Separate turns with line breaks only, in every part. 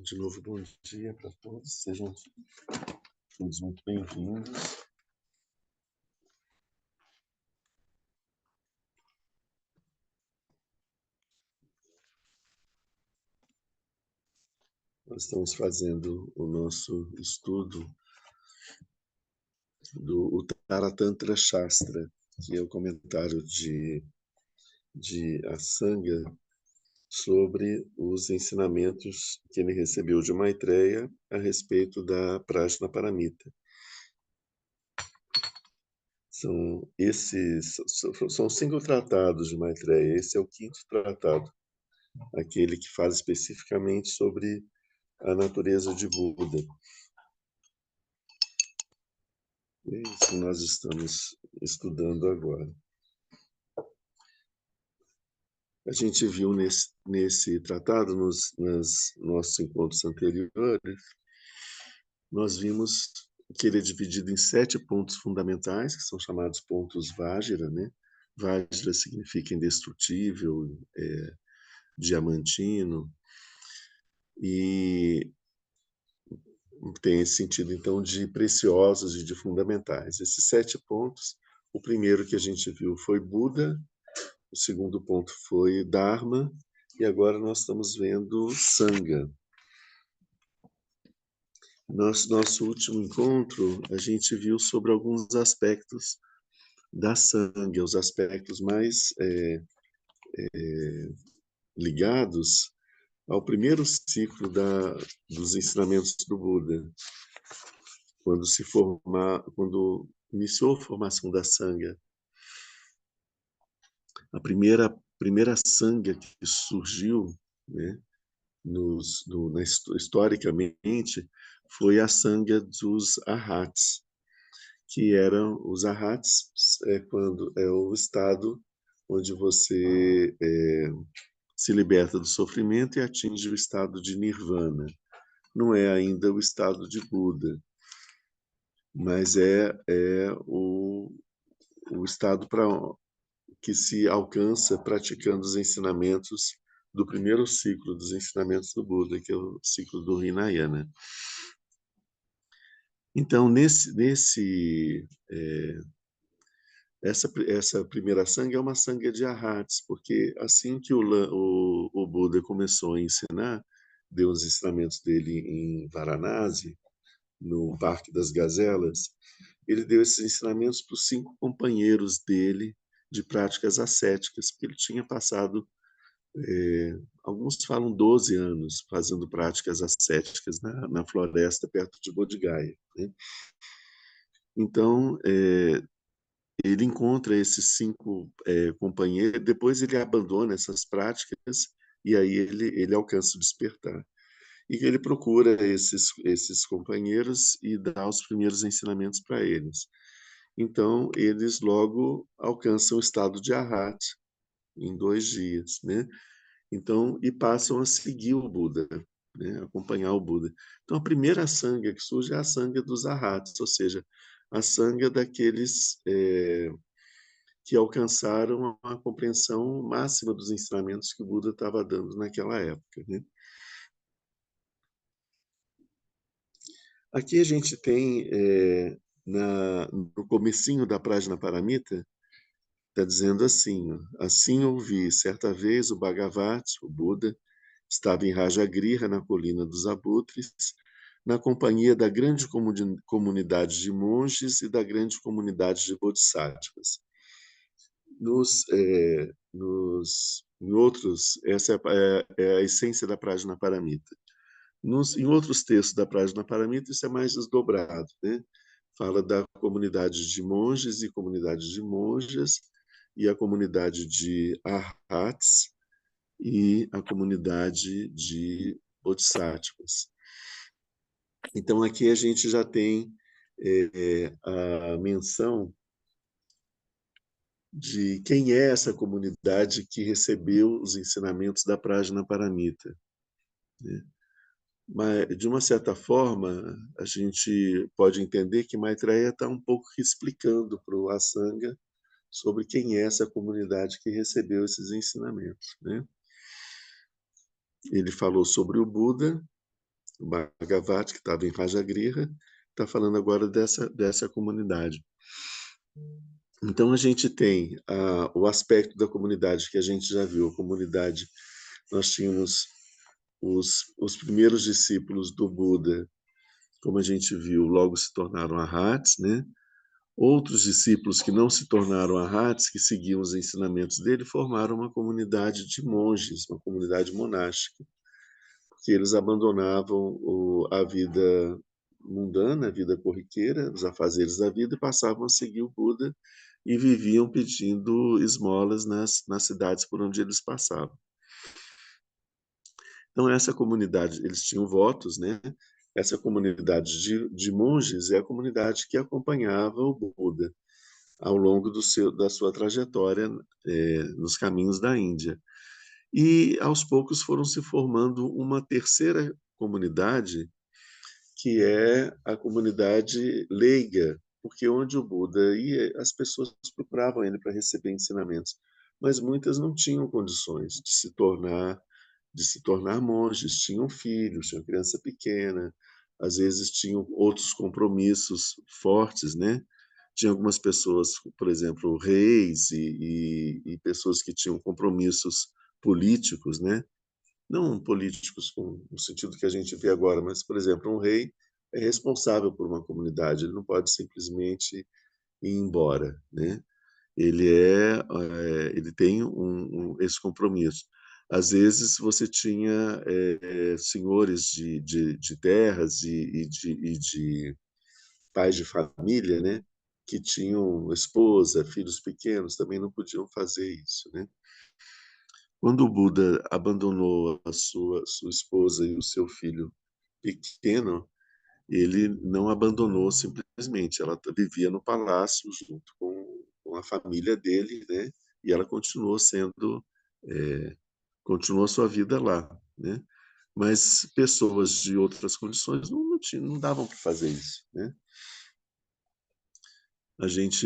De novo, bom dia para todos, sejam todos muito bem-vindos. Nós estamos fazendo o nosso estudo do Uttara Tantra Shastra, que é o comentário de Asanga sobre os ensinamentos que ele recebeu de Maitreya a respeito da Prajnaparamita. São 5 tratados de Maitreya, esse é o 5º tratado, aquele que fala especificamente sobre a natureza de Buda. É isso que nós estamos estudando agora. A gente viu nesse tratado, nos nossos encontros anteriores, nós vimos que ele é dividido em 7 pontos fundamentais, que são chamados pontos Vajra, né? Vajra significa indestrutível, diamantino, e tem esse sentido, então, de preciosos e de fundamentais. Esses 7 pontos, o primeiro que a gente viu foi Buda, o segundo ponto foi Dharma, e agora nós estamos vendo Sangha. Nosso último encontro, a gente viu sobre alguns aspectos da Sangha, os aspectos mais ligados ao primeiro ciclo dos ensinamentos do Buda, quando iniciou a formação da Sangha. A primeira Sangha que surgiu, né, historicamente, foi a Sangha dos Arhats, que eram os Arhats, quando é o estado onde você se liberta do sofrimento e atinge o estado de Nirvana. Não é ainda o estado de Buda, mas é o estado que se alcança praticando os ensinamentos do primeiro ciclo dos ensinamentos do Buda, que é o ciclo do Hinayana. Então, essa primeira Sangha é uma Sangha de Arhats, porque assim que o Buda começou a ensinar, deu os ensinamentos dele em Varanasi, no Parque das Gazelas, ele deu esses ensinamentos para os 5 companheiros dele de práticas ascéticas, porque ele tinha passado, alguns falam 12 anos, fazendo práticas ascéticas na floresta perto de Bodh Gaya, né? Então, ele encontra esses 5 companheiros, depois ele abandona essas práticas e aí ele alcança o despertar. E ele procura esses companheiros e dá os primeiros ensinamentos para eles. Então, eles logo alcançam o estado de Arhat em 2 dias, né? Então, e passam a seguir o Buda, né? Acompanhar o Buda. Então, a primeira Sangha que surge é a Sangha dos Arhats, ou seja, a Sangha daqueles que alcançaram a compreensão máxima dos ensinamentos que o Buda estava dando naquela época, né? Aqui a gente tem, no comecinho da Prajnaparamita, está dizendo assim: assim ouvi, certa vez o Bhagavata, o Buda, estava em Rajagriha, na colina dos abutres, na companhia da grande comunidade de monges e da grande comunidade de bodhisattvas. Em outros, essa é a essência da Prajnaparamita. Em outros textos da Prajnaparamita, isso é mais desdobrado, né? Fala da comunidade de monges e comunidade de monjas, e a comunidade de Arhats e a comunidade de Bodhisattvas. Então, aqui a gente já tem a menção de quem é essa comunidade que recebeu os ensinamentos da Prajnaparamita, né? Mas, de uma certa forma, a gente pode entender que Maitreya está um pouco explicando para o Asanga sobre quem é essa comunidade que recebeu esses ensinamentos, né? Ele falou sobre o Buda, O Bhagavad, que estava em Rajagriha, está falando agora dessa comunidade. Então, a gente tem o aspecto da comunidade que a gente já viu. A comunidade, nós tínhamos os primeiros discípulos do Buda, como a gente viu, logo se tornaram arhats, né? Outros discípulos que não se tornaram arhats, que seguiam os ensinamentos dele, formaram uma comunidade de monges, uma comunidade monástica, porque eles abandonavam a vida mundana, a vida corriqueira, os afazeres da vida, e passavam a seguir o Buda e viviam pedindo esmolas nas cidades por onde eles passavam. Então, essa comunidade, eles tinham votos, né? Essa comunidade de monges é a comunidade que acompanhava o Buda ao longo da sua trajetória nos caminhos da Índia. E, aos poucos, foram se formando uma terceira comunidade, que é a comunidade leiga, porque onde o Buda ia, as pessoas procuravam ele para receber ensinamentos, mas muitas não tinham condições de se tornar monges, tinham filhos, tinham criança pequena, às vezes tinham outros compromissos fortes, né? Tinha algumas pessoas, por exemplo, reis e pessoas que tinham compromissos políticos, né? Não políticos no sentido que a gente vê agora, mas, por exemplo, um rei é responsável por uma comunidade, ele não pode simplesmente ir embora, né? Ele tem esse compromisso. Às vezes você tinha senhores de terras e de pais de família, né, que tinham esposa, filhos pequenos, também não podiam fazer isso, né? Quando o Buda abandonou a sua esposa e o seu filho pequeno, ele não abandonou simplesmente, ela vivia no palácio junto com a família dele, né? E ela continuou a sua vida lá, né? Mas pessoas de outras condições não davam para fazer isso, né? A gente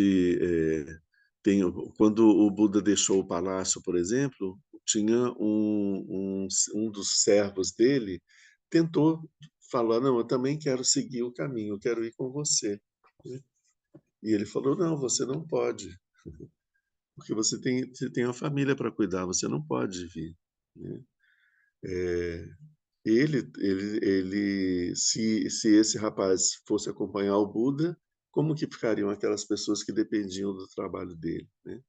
tem, quando o Buda deixou o palácio, por exemplo, tinha um dos servos dele tentou falar, não, eu também quero seguir o caminho, eu quero ir com você, né? E ele falou, não, você não pode, porque você tem uma família para cuidar, você não pode vir, né? Se esse rapaz fosse acompanhar o Buda, como que ficariam aquelas pessoas que dependiam do trabalho dele, né?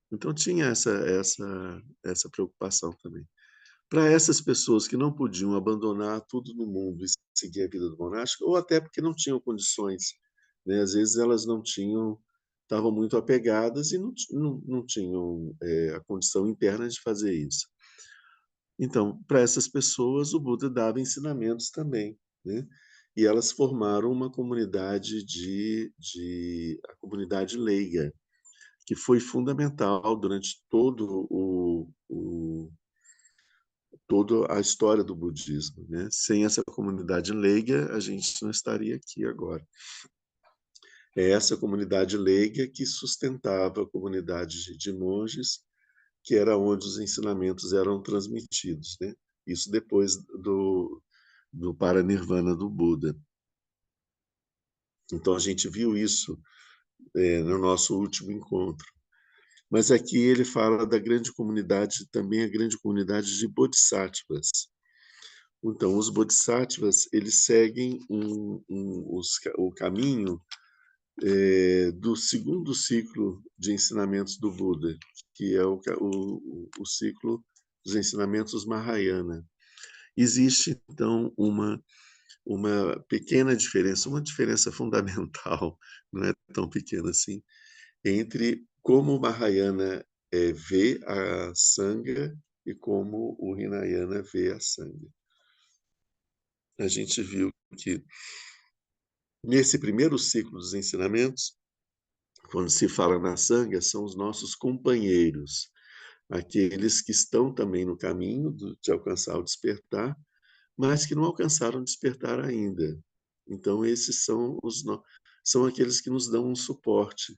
Então tinha essa preocupação também. Para essas pessoas que não podiam abandonar tudo no mundo e seguir a vida do monástico, ou até porque não tinham condições, né? Às vezes elas não tinham, estavam muito apegadas e não tinham a condição interna de fazer isso. Então, para essas pessoas, o Buda dava ensinamentos também, né? E elas formaram uma comunidade a comunidade leiga, que foi fundamental durante toda a história do budismo, né? Sem essa comunidade leiga, a gente não estaria aqui agora. É essa comunidade leiga que sustentava a comunidade de monges, que era onde os ensinamentos eram transmitidos, né? Isso depois do paranirvana do Buda. Então a gente viu isso no nosso último encontro. Mas aqui ele fala da grande comunidade, também a grande comunidade de bodhisattvas. Então, os bodhisattvas, eles seguem o caminho do segundo ciclo de ensinamentos do Buda, que é o ciclo dos ensinamentos Mahayana. Existe, então, uma pequena diferença, uma diferença fundamental, não é tão pequena assim, entre como o Mahayana vê a Sangha e como o Hinayana vê a Sangha. A gente viu que nesse primeiro ciclo dos ensinamentos, quando se fala na Sangha, são os nossos companheiros, aqueles que estão também no caminho de alcançar o despertar, mas que não alcançaram o despertar ainda. Então, esses são aqueles que nos dão um suporte.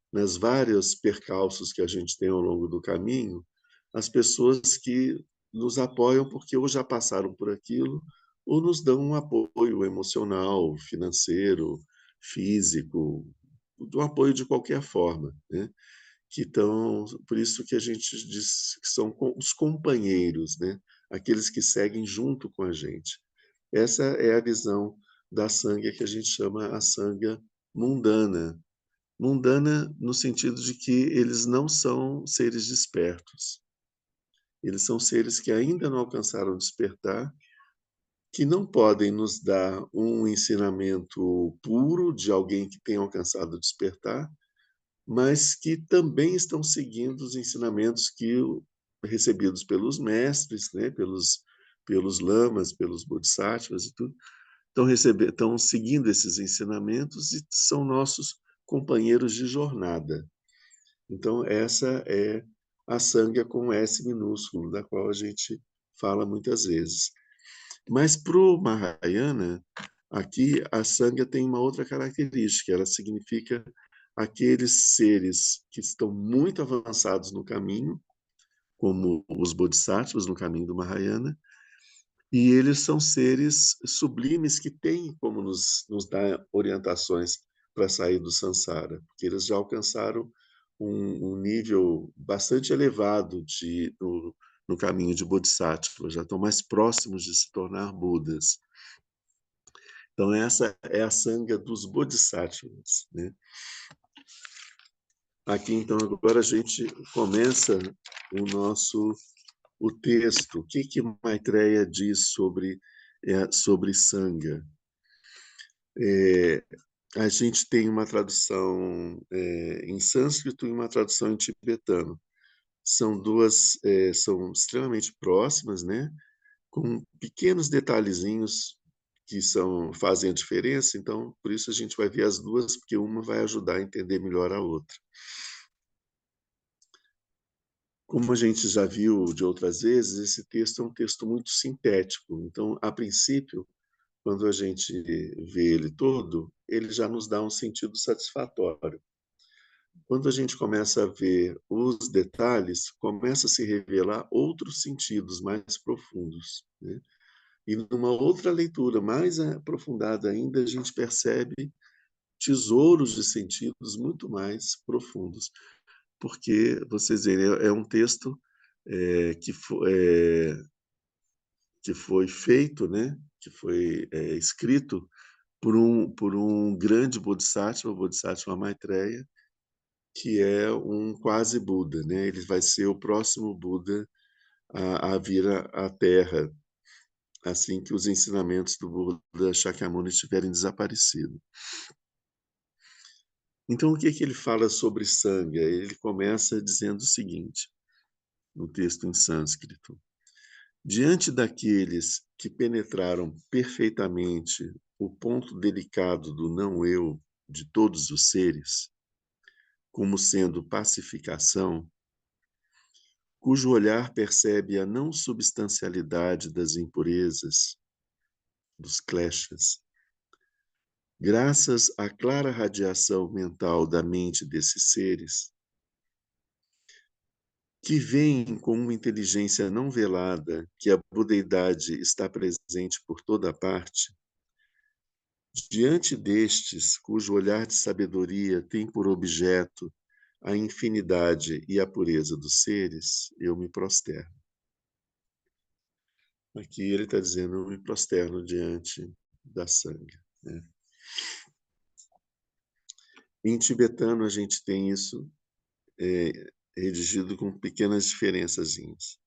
Nas vários percalços que a gente tem ao longo do caminho, as pessoas que nos apoiam porque ou já passaram por aquilo ou nos dão um apoio emocional, financeiro, físico, um apoio de qualquer forma, né? Que estão, por isso que a gente diz que são os companheiros, né? Aqueles que seguem junto com a gente. Essa é a visão da sanga que a gente chama a sanga mundana. Mundana no sentido de que eles não são seres despertos. Eles são seres que ainda não alcançaram o despertar, que não podem nos dar um ensinamento puro de alguém que tenha alcançado o despertar, mas que também estão seguindo os ensinamentos que recebidos pelos mestres, né, pelos lamas, pelos bodhisattvas e tudo, estão seguindo esses ensinamentos e são nossos companheiros de jornada. Então essa é a sanga com S minúsculo, da qual a gente fala muitas vezes. Mas para o Mahayana, aqui a sanga tem uma outra característica, ela significa aqueles seres que estão muito avançados no caminho, como os bodhisattvas no caminho do Mahayana, e eles são seres sublimes que têm como nos dar orientações para sair do samsara, porque eles já alcançaram um nível bastante elevado no caminho de bodhisattva, já estão mais próximos de se tornar budas. Então, essa é a sanga dos bodhisattvas, né? Aqui, então, agora a gente começa o texto. O que Maitreya diz sobre sanga? A gente tem uma tradução em sânscrito e uma tradução em tibetano. São extremamente próximas, né? Com pequenos detalhezinhos que fazem a diferença, então por isso a gente vai ver as duas, porque uma vai ajudar a entender melhor a outra. Como a gente já viu de outras vezes, esse texto é um texto muito sintético, então, a princípio, quando a gente vê ele todo, ele já nos dá um sentido satisfatório. Quando a gente começa a ver os detalhes, começa a se revelar outros sentidos mais profundos, né? E numa outra leitura mais aprofundada ainda, a gente percebe tesouros de sentidos muito mais profundos. Porque, vocês veem, é um texto que foi feito, né? Que foi escrito por um grande bodhisattva, o Bodhisattva Maitreya, que é um quase Buda, né? Ele vai ser o próximo Buda a vir à Terra, assim que os ensinamentos do Buda Shakyamuni tiverem desaparecido. Então, o que ele fala sobre Sangha? Ele começa dizendo o seguinte, no texto em sânscrito: diante daqueles que penetraram perfeitamente o ponto delicado do não-eu de todos os seres, como sendo pacificação, cujo olhar percebe a não substancialidade das impurezas, dos kleshas, graças à clara radiação mental da mente desses seres, que veem com uma inteligência não velada que a budeidade está presente por toda parte, diante destes, cujo olhar de sabedoria tem por objeto a infinidade e a pureza dos seres, eu me prosterno. Aqui ele está dizendo, eu me prosterno diante da Sangha, né? Em tibetano a gente tem isso redigido com pequenas diferençazinhas.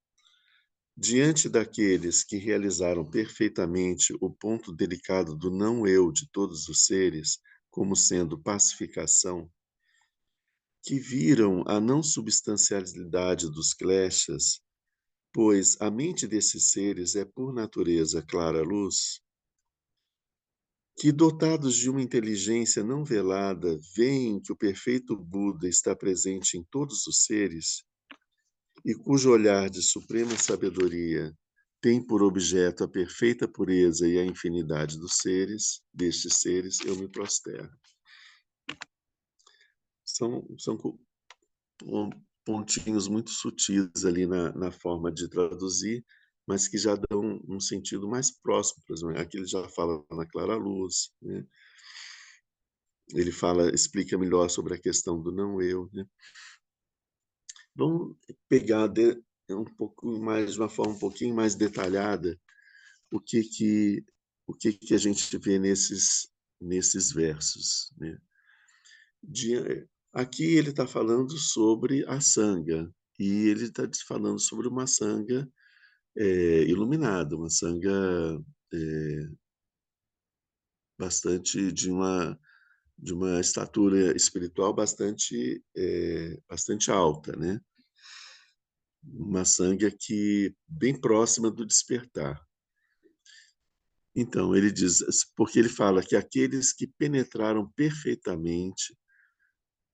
Diante daqueles que realizaram perfeitamente o ponto delicado do não-eu de todos os seres, como sendo pacificação, que viram a não substancialidade dos kleshas, pois a mente desses seres é por natureza clara luz, que dotados de uma inteligência não velada, veem que o perfeito Buda está presente em todos os seres, e cujo olhar de suprema sabedoria tem por objeto a perfeita pureza e a infinidade dos seres, destes seres eu me prosterno. São pontinhos muito sutis ali na forma de traduzir, mas que já dão um sentido mais próximo. Por exemplo, aqui ele já fala na clara luz, né? Ele fala, explica melhor sobre a questão do não eu, né? Vamos pegar um pouco mais, de uma forma um pouquinho mais detalhada, o que que a gente vê nesses versos, né? Aqui ele está falando sobre a sanga, e ele está falando sobre uma sanga iluminada, uma sanga é, bastante de uma estatura espiritual bastante alta, né? Uma sanga que bem próxima do despertar. Então, ele diz, porque ele fala que aqueles que penetraram perfeitamente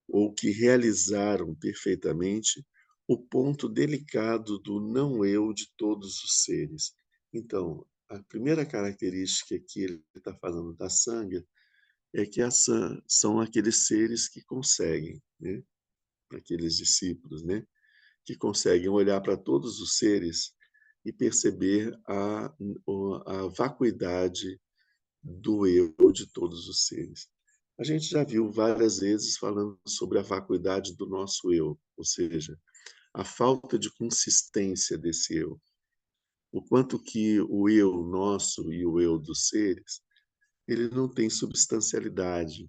ou que realizaram perfeitamente o ponto delicado do não eu de todos os seres. Então, a primeira característica que ele está falando da sanga é que são aqueles seres que conseguem, né? Aqueles discípulos, né? Que conseguem olhar para todos os seres e perceber a vacuidade do eu de todos os seres. A gente já viu várias vezes falando sobre a vacuidade do nosso eu, ou seja, a falta de consistência desse eu. O quanto que o eu nosso e o eu dos seres, ele não tem substancialidade,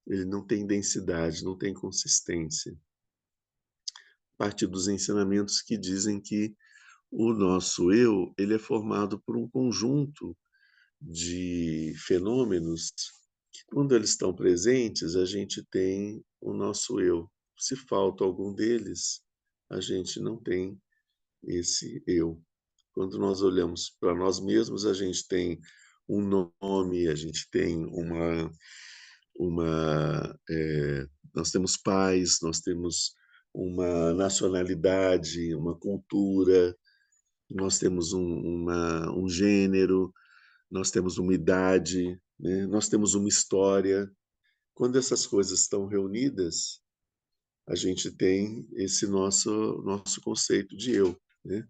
ele não tem densidade, não tem consistência. A partir dos ensinamentos que dizem que o nosso eu, ele é formado por um conjunto de fenômenos que, quando eles estão presentes, a gente tem o nosso eu. Se falta algum deles, a gente não tem esse eu. Quando nós olhamos para nós mesmos, a gente tem um nome, a gente tem nós temos pais, nós temos uma nacionalidade, uma cultura, nós temos um gênero, nós temos uma idade, né? Nós temos uma história. Quando essas coisas estão reunidas, a gente tem esse nosso conceito de eu, né?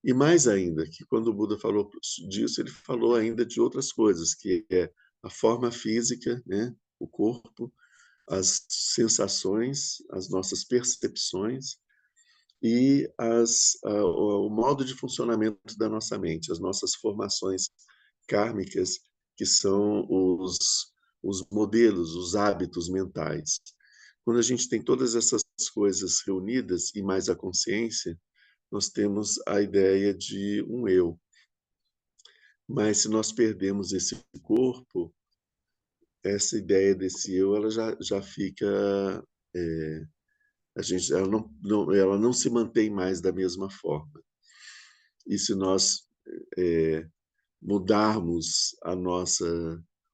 E mais ainda, que quando o Buda falou disso, ele falou ainda de outras coisas, que é a forma física, né? O corpo, as sensações, as nossas percepções e o modo de funcionamento da nossa mente, as nossas formações kármicas, que são os modelos, os hábitos mentais. Quando a gente tem todas essas coisas reunidas e mais a consciência, nós temos a ideia de um eu. Mas se nós perdemos esse corpo, essa ideia desse eu, ela já fica ela não se mantém mais da mesma forma. E se nós mudarmos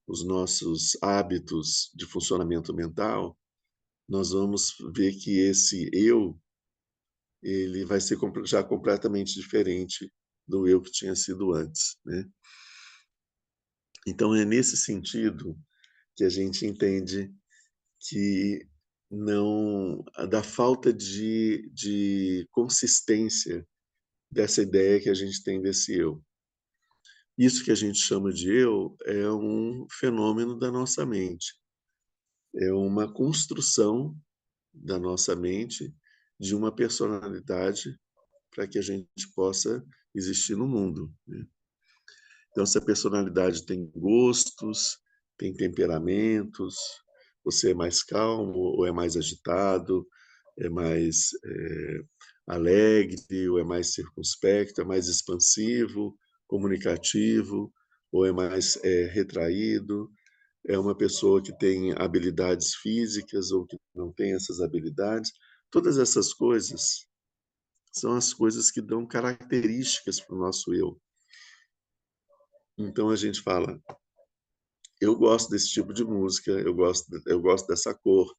os nossos hábitos de funcionamento mental, nós vamos ver que esse eu ele vai ser já completamente diferente do eu que tinha sido antes, né? Então é nesse sentido que a gente entende que não da falta de consistência dessa ideia que a gente tem desse eu. Isso que a gente chama de eu é um fenômeno da nossa mente, é uma construção da nossa mente de uma personalidade para que a gente possa existir no mundo, né? Então, essa personalidade tem gostos, tem temperamentos, você é mais calmo ou é mais agitado, é mais alegre ou é mais circunspecto, é mais expansivo, comunicativo ou é mais retraído, é uma pessoa que tem habilidades físicas ou que não tem essas habilidades. Todas essas coisas são as coisas que dão características para o nosso eu. Então a gente fala, eu gosto desse tipo de música, eu gosto dessa cor,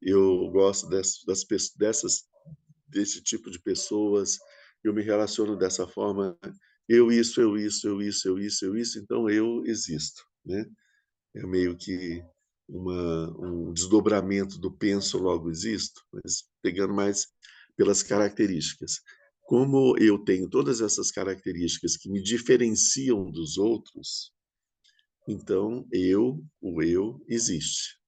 eu gosto desse tipo de pessoas, eu me relaciono dessa forma, eu isso, então eu existo, né? É meio que um desdobramento do penso logo existo, mas pegando mais pelas características. como eu tenho todas essas características que me diferenciam dos outros, então o eu existe.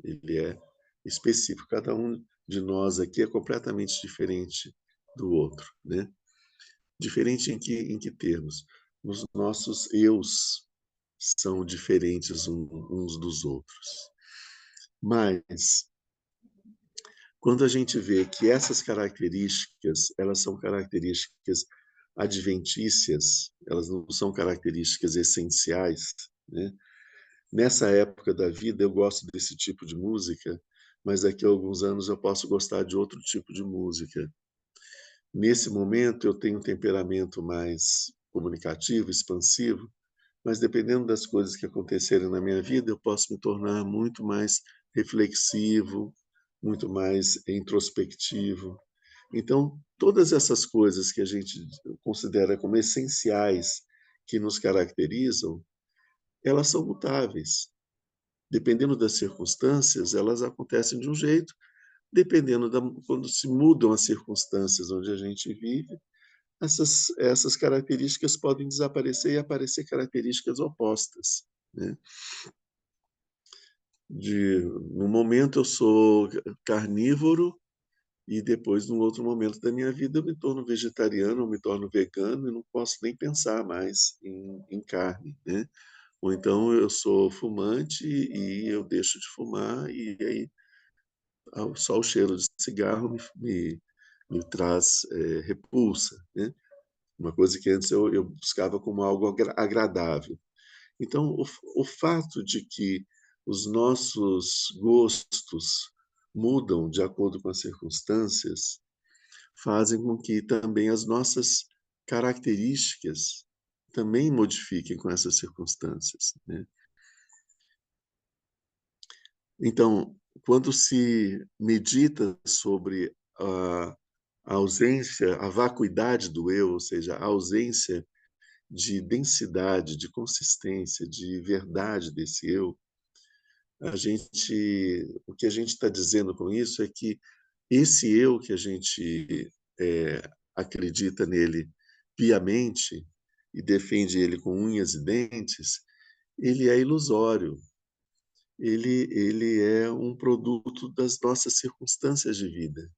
Ele é específico. Cada um de nós aqui é completamente diferente do outro, né? Diferente em que termos? Os nossos eus são diferentes uns dos outros. Mas quando a gente vê que essas características, elas são características adventícias, elas não são características essenciais, né? Nessa época da vida eu gosto desse tipo de música, mas daqui a alguns anos eu posso gostar de outro tipo de música. Nesse momento eu tenho um temperamento mais comunicativo, expansivo, mas dependendo das coisas que acontecerem na minha vida, eu posso me tornar muito mais reflexivo, muito mais introspectivo. Então, todas essas coisas que a gente considera como essenciais, que nos caracterizam, elas são mutáveis. Dependendo das circunstâncias, elas acontecem de um jeito, dependendo quando se mudam as circunstâncias onde a gente vive, essas características podem desaparecer e aparecer características opostas, né? No momento eu sou carnívoro e depois, num outro momento da minha vida, eu me torno vegetariano, eu me torno vegano e não posso nem pensar mais em carne, né? Ou então eu sou fumante e eu deixo de fumar e aí só o cheiro de cigarro me traz repulsa, né? Uma coisa que antes eu buscava como algo agradável. Então, o fato de que os nossos gostos mudam de acordo com as circunstâncias fazem com que também as nossas características também modifiquem com essas circunstâncias, né? Então, quando se medita sobre a ausência, a vacuidade do eu, ou seja, a ausência de densidade, de consistência, de verdade desse eu, o que a gente está dizendo com isso é que esse eu que a gente acredita nele piamente e defende ele com unhas e dentes, ele é ilusório. Ele é um produto das nossas circunstâncias de vida.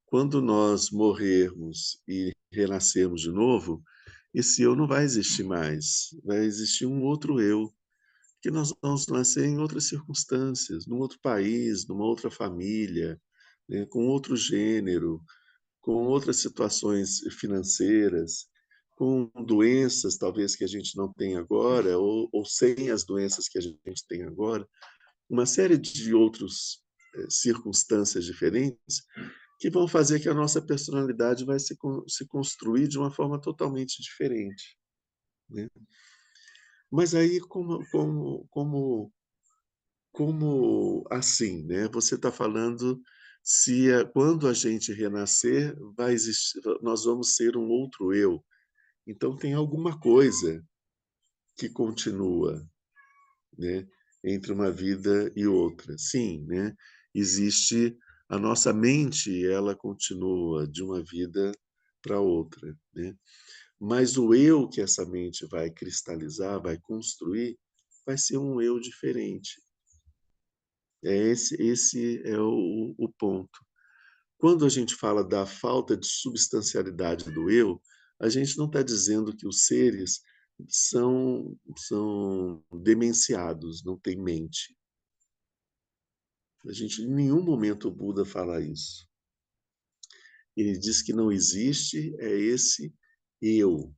Quando nós morrermos e renascermos de novo, esse eu não vai existir mais. Vai existir um outro eu, que nós vamos nascer em outras circunstâncias, num outro país, numa outra família, né, com outro gênero, com outras situações financeiras, com doenças talvez que a gente não tem agora, ou sem as doenças que a gente tem agora, uma série de outras circunstâncias diferentes que vão fazer que a nossa personalidade vai se construir de uma forma totalmente diferente, né? Mas aí, como assim, né? Você está falando se quando a gente renascer, vai existir, nós vamos ser um outro eu. Então tem alguma coisa que continua, né, entre uma vida e outra. Sim, né? Existe a nossa mente, ela continua de uma vida para outra, né? Mas o eu que essa mente vai cristalizar, vai construir, vai ser um eu diferente. Esse é o ponto. Quando a gente fala da falta de substancialidade do eu, a gente não está dizendo que os seres são demenciados, não têm mente. A gente, em nenhum momento o Buda fala isso. Ele diz que não existe esse eu,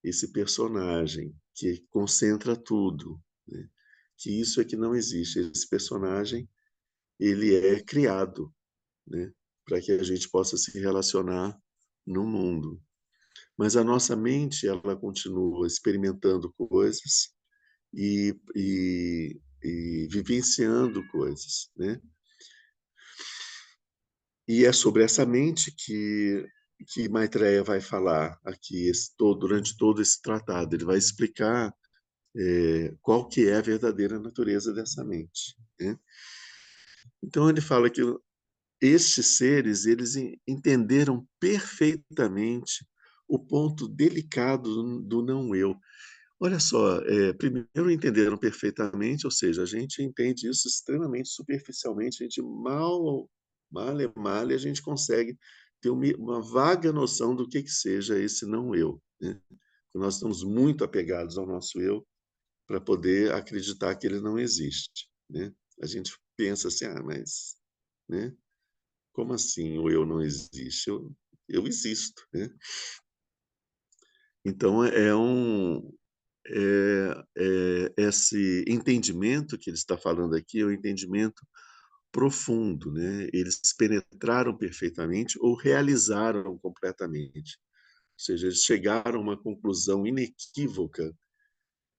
esse personagem que concentra tudo, né? Que isso é que não existe. Esse personagem ele é criado, né, para que a gente possa se relacionar no mundo. Mas a nossa mente ela continua experimentando coisas e vivenciando coisas, né? E é sobre essa mente que Maitreya vai falar aqui durante todo esse tratado. Ele vai explicar qual que é a verdadeira natureza dessa mente, né? Então ele fala que estes seres, eles entenderam perfeitamente o ponto delicado do não eu. Olha só, primeiro entenderam perfeitamente, ou seja, a gente entende isso extremamente superficialmente, a gente mal, a gente consegue ter uma vaga noção do que seja esse não eu, né? Porque nós estamos muito apegados ao nosso eu para poder acreditar que ele não existe, né? A gente pensa assim, mas, né? Como assim o eu não existe? Eu existo, né? Então, esse entendimento que ele está falando aqui é um entendimento profundo, né? Eles penetraram perfeitamente ou realizaram completamente. Ou seja, eles chegaram a uma conclusão inequívoca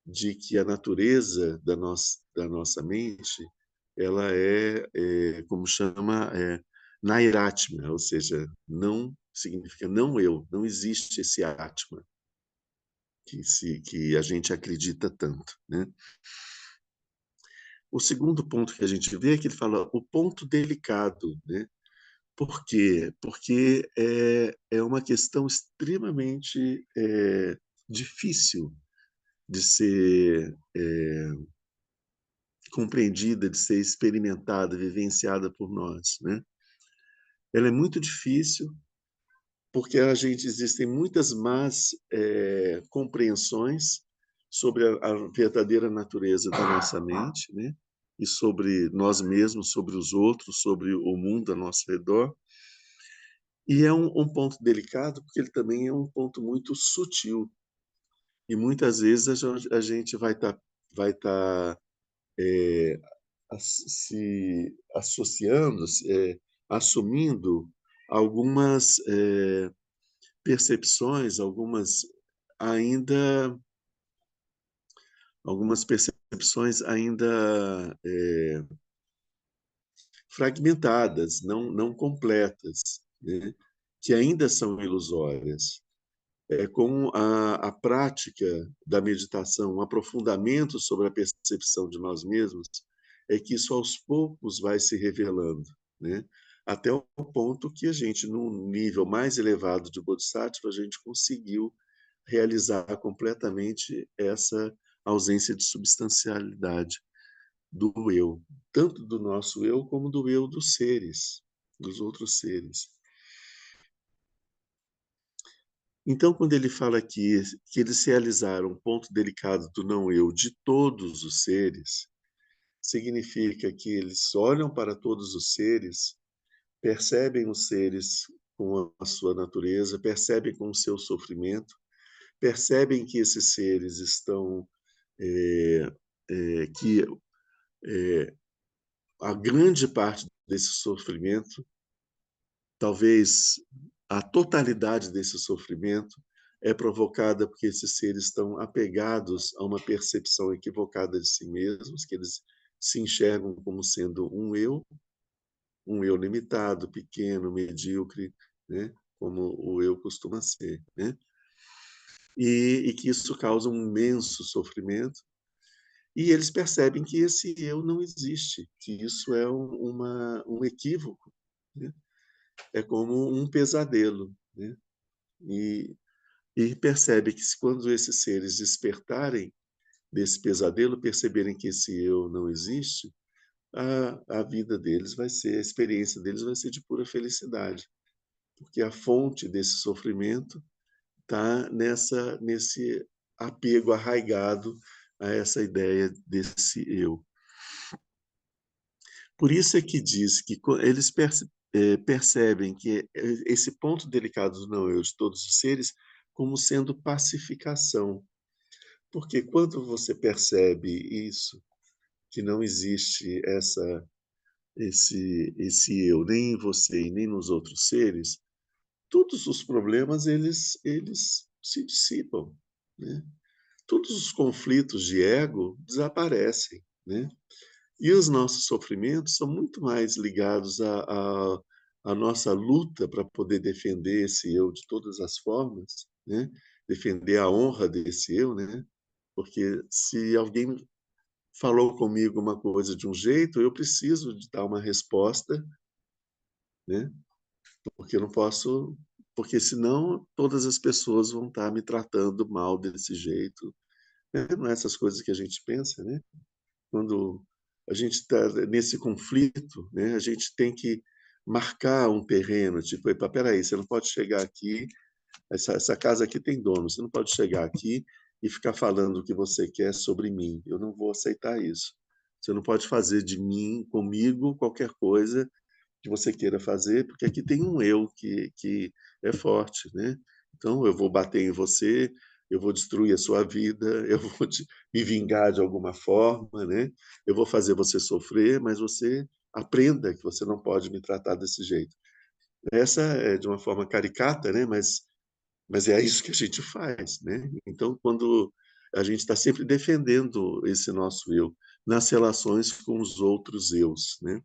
de que a natureza da nossa mente ela como chama, Nairatma, ou seja, não significa não eu, não existe esse Atma que a gente acredita tanto, né? O segundo ponto que a gente vê é que ele fala o ponto delicado, né? Por quê? Porque é uma questão extremamente difícil de ser compreendida, de ser experimentada, vivenciada por nós, né? Ela é muito difícil porque existem muitas más compreensões sobre a verdadeira natureza da nossa mente, né? E sobre nós mesmos, sobre os outros, sobre o mundo ao nosso redor. E é um ponto delicado porque ele também é um ponto muito sutil. E muitas vezes a gente vai tá, se associando, assumindo algumas percepções, ainda algumas percepções ainda fragmentadas, não completas, né? Que ainda são ilusórias. Com a prática da meditação, um aprofundamento sobre a percepção de nós mesmos, é que isso aos poucos vai se revelando, né? Até o ponto que a gente, num nível mais elevado de Bodhisattva, a gente conseguiu realizar completamente essa ausência de substancialidade do eu, tanto do nosso eu como do eu dos seres, dos outros seres. Então, quando ele fala aqui que eles realizaram um ponto delicado do não-eu de todos os seres, significa que eles olham para todos os seres, percebem os seres com a sua natureza, percebem com o seu sofrimento, percebem que esses seres estão, que a grande parte desse sofrimento, talvez a totalidade desse sofrimento, é provocada porque esses seres estão apegados a uma percepção equivocada de si mesmos, que eles se enxergam como sendo um eu limitado, pequeno, medíocre, né? Como o eu costuma ser, né? E que isso causa um imenso sofrimento. E eles percebem que esse eu não existe, que isso é um equívoco, né? É como um pesadelo, né? E, e percebe que quando esses seres despertarem desse pesadelo, perceberem que esse eu não existe, a vida deles vai ser, a experiência deles vai ser de pura felicidade, porque a fonte desse sofrimento está nesse apego arraigado a essa ideia desse eu. Por isso é que diz que eles percebem que esse ponto delicado do não eu de todos os seres como sendo pacificação. Porque quando você percebe isso, que não existe esse eu nem em você e nem nos outros seres, todos os problemas eles se dissipam, né? Todos os conflitos de ego desaparecem, né? E os nossos sofrimentos são muito mais ligados à nossa luta para poder defender esse eu de todas as formas, né? Defender a honra desse eu, né? Porque se alguém falou comigo uma coisa de um jeito, eu preciso de dar uma resposta né? Porque eu não posso, porque senão todas as pessoas vão estar me tratando mal desse jeito, né? Não é essas coisas que a gente pensa, né? Quando a gente está nesse conflito, né? A gente tem que marcar um terreno, tipo, epa, peraí, você não pode chegar aqui, essa casa aqui tem dono, você não pode chegar aqui e ficar falando o que você quer sobre mim. Eu não vou aceitar isso. Você não pode fazer de mim, comigo, qualquer coisa que você queira fazer, porque aqui tem um eu que é forte, né? Então eu vou bater em você, eu vou destruir a sua vida, eu vou me vingar de alguma forma, né? Eu vou fazer você sofrer, mas você aprenda que você não pode me tratar desse jeito. Essa é de uma forma caricata, né? Mas é isso que a gente faz, né? Então, quando a gente está sempre defendendo esse nosso eu nas relações com os outros eus, né?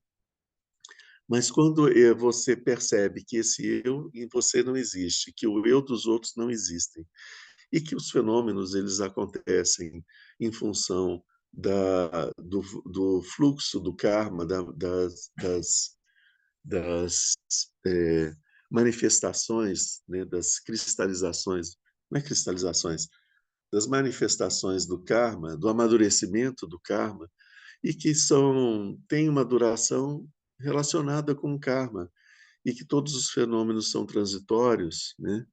Mas quando você percebe que esse eu em você não existe, que o eu dos outros não existem, e que os fenômenos eles acontecem em função do fluxo do karma, das é, manifestações, né, das cristalizações, não é cristalizações, das manifestações do karma, do amadurecimento do karma, e que têm uma duração relacionada com o karma e que todos os fenômenos são transitórios, né?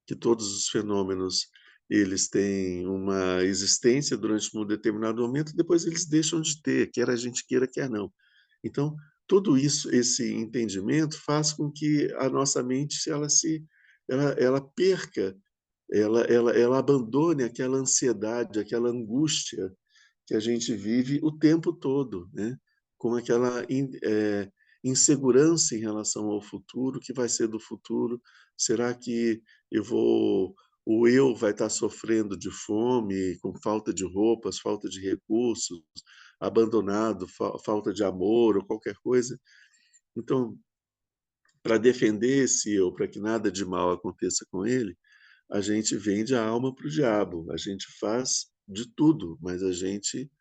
Que todos os fenômenos eles têm uma existência durante um determinado momento, depois eles deixam de ter, quer a gente queira, quer não. Então, tudo isso, esse entendimento faz com que a nossa mente ela perca, ela abandone aquela ansiedade, aquela angústia que a gente vive o tempo todo, né? Com aquela insegurança em relação ao futuro, o que vai ser do futuro? Será que o eu vai estar sofrendo de fome, com falta de roupas, falta de recursos, abandonado, falta de amor ou qualquer coisa? Então, para defender esse eu, para que nada de mal aconteça com ele, a gente vende a alma para o diabo, a gente faz de tudo, mas a gente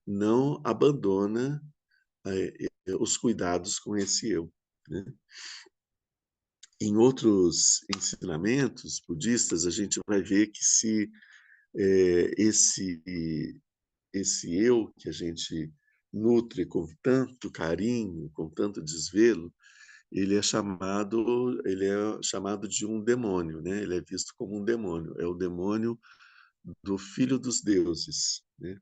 não abandona os cuidados com esse eu, né? Em outros ensinamentos budistas, a gente vai ver que se esse eu que a gente nutre com tanto carinho, com tanto desvelo, ele é chamado de um demônio, né? Ele é visto como um demônio, é o demônio do filho dos deuses, né?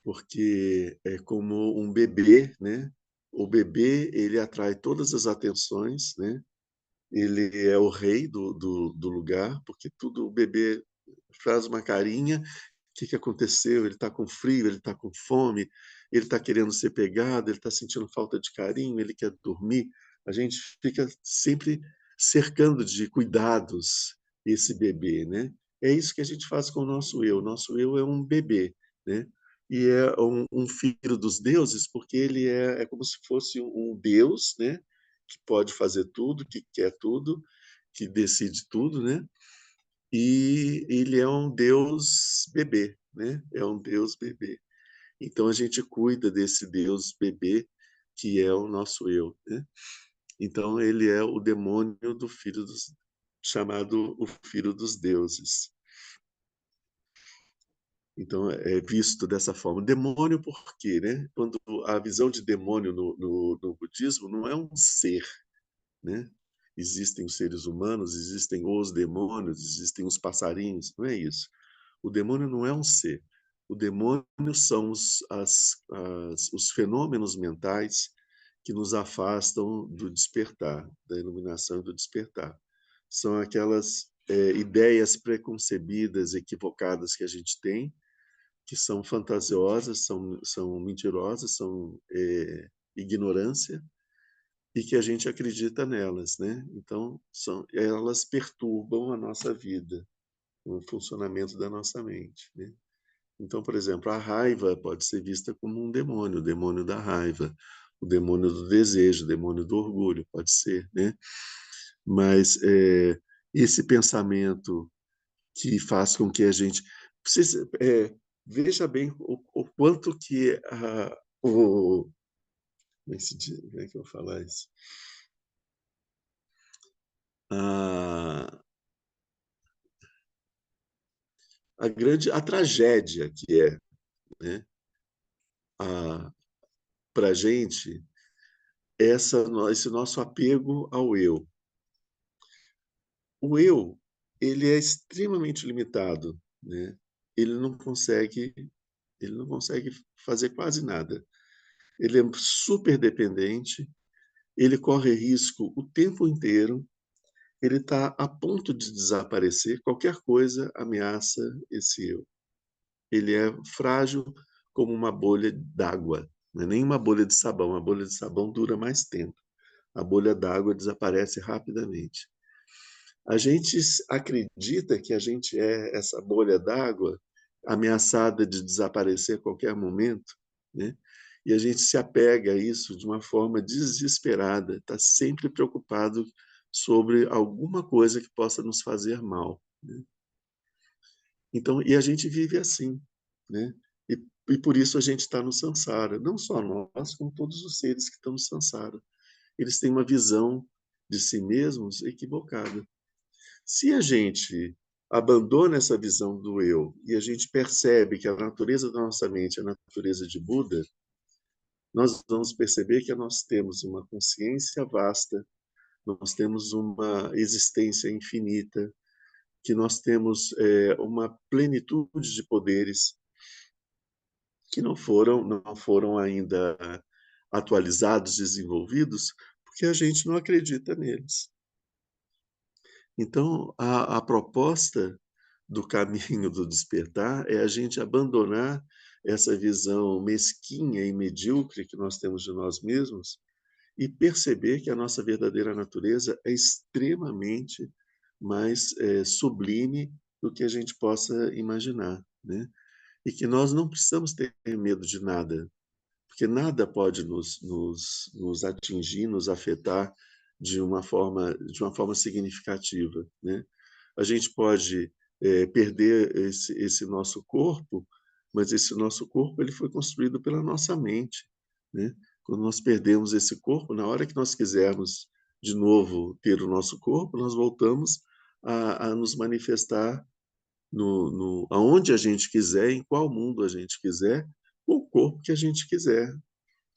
Porque é como um bebê, né? O bebê ele atrai todas as atenções, né? Ele é o rei do lugar, porque tudo o bebê faz uma carinha. O que aconteceu? Ele está com frio, ele está com fome, ele está querendo ser pegado, ele está sentindo falta de carinho, ele quer dormir. A gente fica sempre cercando de cuidados esse bebê, né? É isso que a gente faz com o nosso eu. Nosso eu é um bebê, né? E é um filho dos deuses, porque ele é como se fosse um deus, né? Que pode fazer tudo, que quer tudo, que decide tudo, né? E ele é um Deus bebê, né? É um Deus bebê. Então a gente cuida desse Deus bebê que é o nosso eu, né? Então ele é o demônio do filho dos chamado o filho dos deuses. Então é visto dessa forma. Demônio por quê, né? Quando a visão de demônio no budismo não é um ser, né? Existem os seres humanos, existem os demônios, existem os passarinhos, não é isso. O demônio não é um ser. O demônio são os fenômenos mentais que nos afastam do despertar, da iluminação e do despertar. São aquelas ideias preconcebidas, equivocadas que a gente tem, que são fantasiosas, são mentirosas, são ignorância, e que a gente acredita nelas, né? Então, elas perturbam a nossa vida, o funcionamento da nossa mente, né? Então, por exemplo, a raiva pode ser vista como um demônio, o demônio da raiva, o demônio do desejo, o demônio do orgulho, pode ser, né? Mas esse pensamento que faz com que a gente veja bem o quanto que como é que eu vou falar isso? a, a tragédia que é, né, para a gente, esse nosso apego ao eu. O eu, ele é extremamente limitado, né? Ele não consegue, ele não consegue fazer quase nada. Ele é super dependente, ele corre risco o tempo inteiro, ele está a ponto de desaparecer, qualquer coisa ameaça esse eu. Ele é frágil como uma bolha d'água, não é nem uma bolha de sabão, a bolha de sabão dura mais tempo. A bolha d'água desaparece rapidamente. A gente acredita que a gente é essa bolha d'água ameaçada de desaparecer a qualquer momento, né? E a gente se apega a isso de uma forma desesperada, está sempre preocupado sobre alguma coisa que possa nos fazer mal, né? Então, e a gente vive assim, né? E por isso a gente está no samsara. Não só nós, como todos os seres que estão no samsara. Eles têm uma visão de si mesmos equivocada. Se a gente abandona essa visão do eu e a gente percebe que a natureza da nossa mente é a natureza de Buda, nós vamos perceber que nós temos uma consciência vasta, nós temos uma existência infinita, que nós temos uma plenitude de poderes que não foram ainda atualizados, desenvolvidos, porque a gente não acredita neles. Então, a proposta do caminho do despertar é a gente abandonar essa visão mesquinha e medíocre que nós temos de nós mesmos e perceber que a nossa verdadeira natureza é extremamente mais sublime do que a gente possa imaginar, né? E que nós não precisamos ter medo de nada, porque nada pode nos atingir, nos afetar de uma forma significativa, né? A gente pode perder esse nosso corpo, mas esse nosso corpo ele foi construído pela nossa mente, né? Quando nós perdemos esse corpo, na hora que nós quisermos de novo ter o nosso corpo, nós voltamos a nos manifestar aonde a gente quiser, em qual mundo a gente quiser, com o corpo que a gente quiser.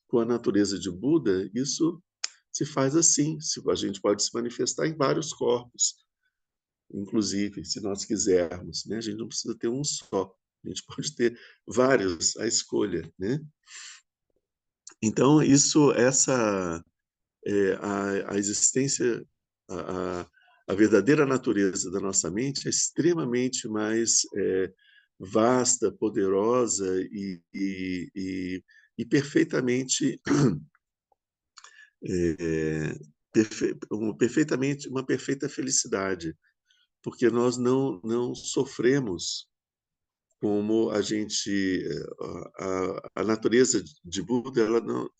Com a natureza de Buda, isso se faz assim. A gente pode se manifestar em vários corpos, inclusive, se nós quisermos, né? A gente não precisa ter um só. A gente pode ter vários à escolha, né? Então, a existência, a, a, a verdadeira natureza da nossa mente é extremamente mais vasta, poderosa e perfeitamente é, uma perfeita felicidade, porque nós não sofremos como a gente a natureza de Buda,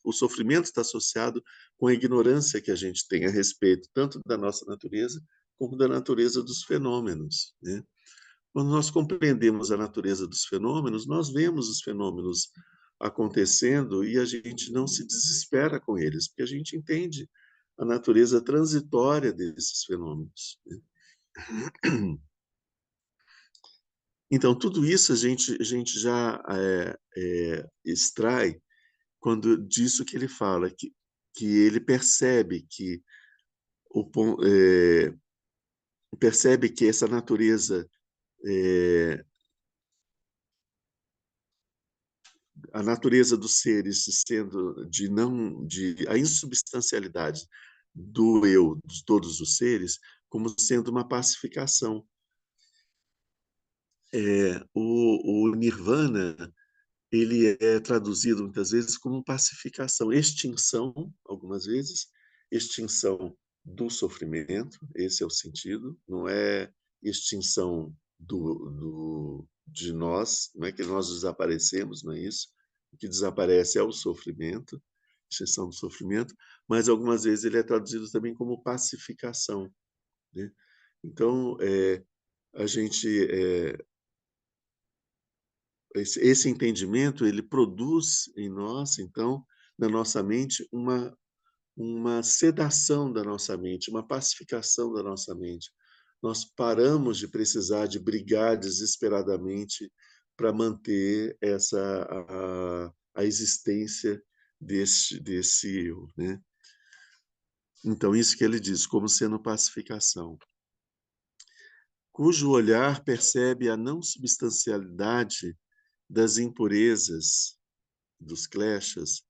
o sofrimento está associado com a ignorância que a gente tem a respeito tanto da nossa natureza como da natureza dos fenômenos, né? Quando nós compreendemos a natureza dos fenômenos, nós vemos os fenômenos acontecendo e a gente não se desespera com eles, porque a gente entende a natureza transitória desses fenômenos, né? Então, tudo isso a gente já extrai quando disso que ele fala, que ele é, percebe que essa natureza, é, a natureza dos seres sendo de não, de a insubstancialidade do eu, de todos os seres, como sendo uma pacificação. O nirvana ele é traduzido muitas vezes como pacificação, extinção, algumas vezes, extinção do sofrimento, esse é o sentido, não é extinção de nós, não é que nós desaparecemos, não é isso. O que desaparece é o sofrimento, extinção do sofrimento, mas algumas vezes ele é traduzido também como pacificação, né? Então, a gente esse entendimento ele produz em nós, então, na nossa mente, uma sedação da nossa mente, uma pacificação da nossa mente. Nós paramos de precisar de brigar desesperadamente para manter a existência desse eu, né? Então, isso que ele diz, como sendo pacificação, cujo olhar percebe a não substancialidade das impurezas, dos kleshas,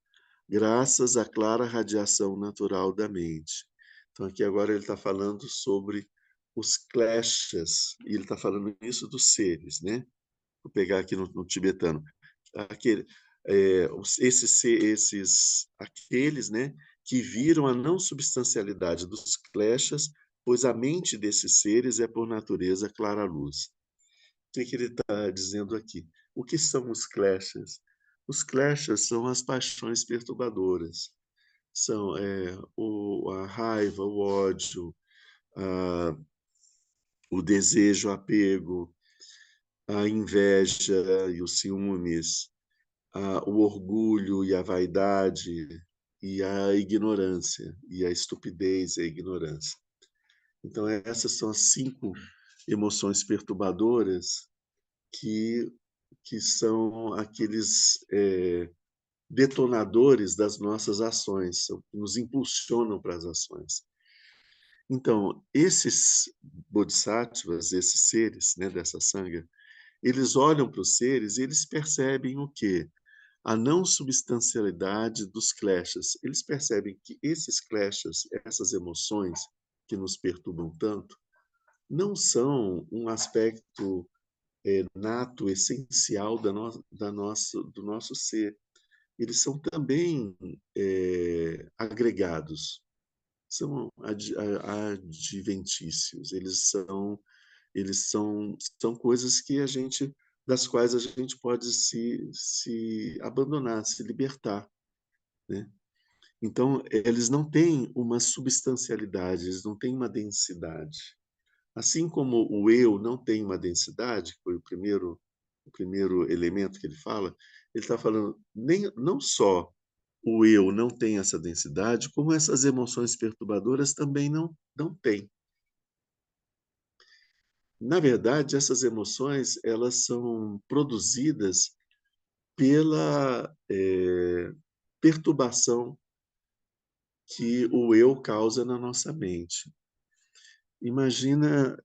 graças à clara radiação natural da mente. Então, aqui agora ele está falando sobre os kleshas, e ele está falando isso dos seres, né? Vou pegar aqui no tibetano. Aquele, aqueles, né, que viram a não substancialidade dos kleshas, pois a mente desses seres é por natureza clara luz. O que ele está dizendo aqui? O que são os kleshas? Os kleshas são as paixões perturbadoras. São a raiva, o ódio, a, o desejo, o apego, a inveja e os ciúmes, o orgulho e a vaidade, e a ignorância, e a estupidez e a ignorância. Então, essas são as 5 emoções perturbadoras que, que são aqueles detonadores das nossas ações, que nos impulsionam para as ações. Então, esses bodhisattvas, esses seres, né, dessa sangha, eles olham para os seres e eles percebem o quê? A não substancialidade dos kleshas. Eles percebem que esses kleshas, essas emoções que nos perturbam tanto, não são um aspecto nato, essencial do nosso ser. Eles são também agregados, são adventícios, são coisas que das quais a gente pode se abandonar, se libertar, né? Então, eles não têm uma substancialidade, eles não têm uma densidade. Assim como o eu não tem uma densidade, que foi o primeiro elemento que ele fala, ele está falando não só o eu não tem essa densidade, como essas emoções perturbadoras também não têm. Na verdade, essas emoções elas são produzidas pela perturbação que o eu causa na nossa mente. Imagina,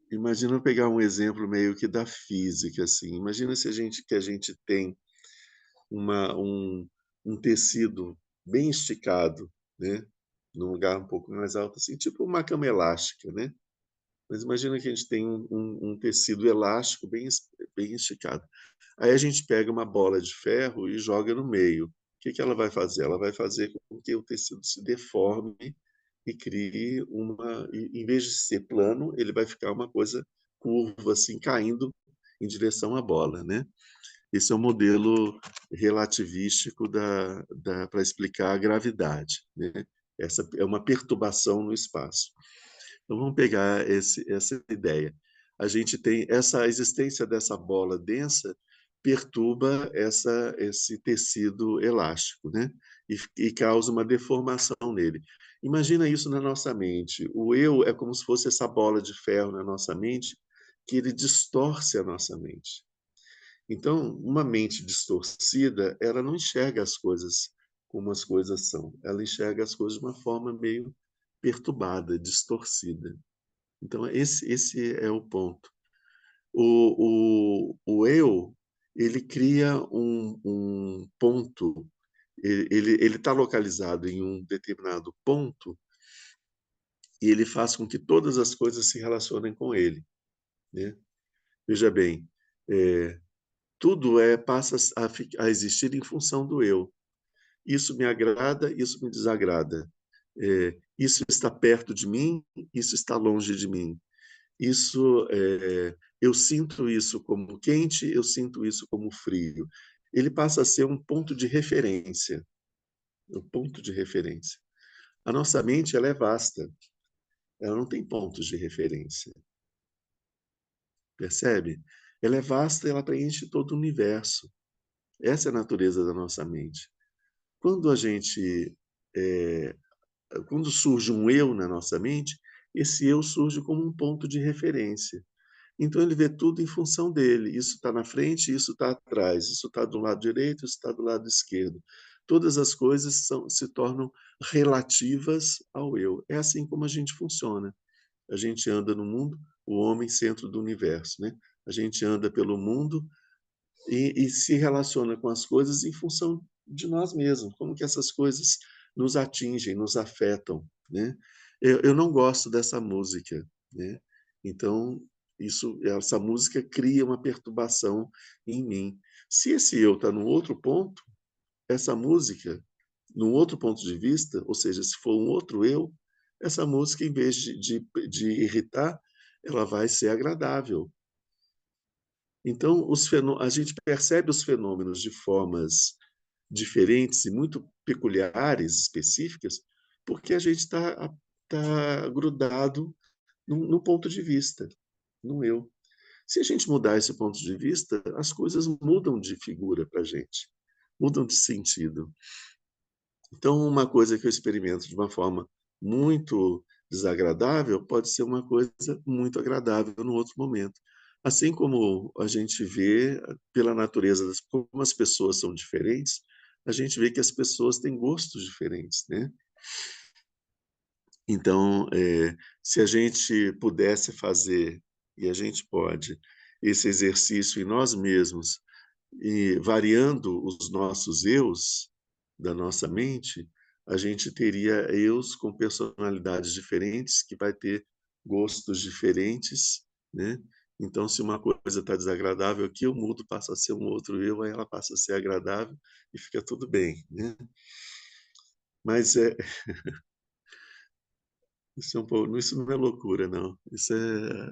imagina pegar um exemplo meio que da física, assim. Imagina se que a gente tem um, um tecido bem esticado, né? Num lugar um pouco mais alto, assim, tipo uma cama elástica, né? Mas imagina que a gente tem um tecido elástico bem esticado. Aí a gente pega uma bola de ferro e joga no meio. O que ela vai fazer? Ela vai fazer com que o tecido se deforme e crie em vez de ser plano, ele vai ficar uma coisa curva, assim, caindo em direção à bola, né? Esse é o modelo relativístico para explicar a gravidade, né? Essa é uma perturbação no espaço. Então vamos pegar essa ideia. A gente tem a existência dessa bola densa perturba esse tecido elástico, né? E causa uma deformação nele. Imagina isso na nossa mente. O eu é como se fosse essa bola de ferro na nossa mente que ele distorce a nossa mente. Então, uma mente distorcida, ela não enxerga as coisas como as coisas são. Ela enxerga as coisas de uma forma meio perturbada, distorcida. Então, esse é o ponto. O eu, ele cria um ponto, ele está localizado em um determinado ponto e ele faz com que todas as coisas se relacionem com ele, né? Veja bem, tudo passa a existir em função do eu. Isso me agrada, isso me desagrada. Isso está perto de mim, isso está longe de mim. Isso, eu sinto isso como quente, eu sinto isso como frio. Ele passa a ser um ponto de referência, um ponto de referência. A nossa mente ela é vasta, ela não tem pontos de referência, percebe? Ela é vasta, ela preenche todo o universo. Essa é a natureza da nossa mente. quando a gente, quando surge um eu na nossa mente, esse eu surge como um ponto de referência. Então ele vê tudo em função dele. Isso está na frente, isso está atrás, isso está do lado direito, isso está do lado esquerdo. Todas as coisas se tornam relativas ao eu. É assim como a gente funciona. A gente anda no mundo, o homem centro do universo, né? A gente anda pelo mundo e se relaciona com as coisas em função de nós mesmos, como que essas coisas nos atingem, nos afetam, né? Eu não gosto dessa música, né? Então, essa música cria uma perturbação em mim. Se esse eu está num outro ponto, essa música, num outro ponto de vista, ou seja, se for um outro eu, essa música, em vez de irritar, ela vai ser agradável. Então, a gente percebe os fenômenos de formas diferentes e muito peculiares, específicas, porque a gente tá grudado no ponto de vista, no eu. Se a gente mudar esse ponto de vista, as coisas mudam de figura para a gente, mudam de sentido. Então, uma coisa que eu experimento de uma forma muito desagradável pode ser uma coisa muito agradável no outro momento. Assim como a gente vê pela natureza, como as pessoas são diferentes, a gente vê que as pessoas têm gostos diferentes, né? Então, se a gente pudesse fazer, e a gente pode, esse exercício em nós mesmos, e variando os nossos eus da nossa mente, a gente teria eus com personalidades diferentes, que vai ter gostos diferentes, né? Então, se uma coisa está desagradável aqui, eu mudo, passa a ser um outro eu, aí ela passa a ser agradável e fica tudo bem, né? Mas isso, isso não é loucura, não.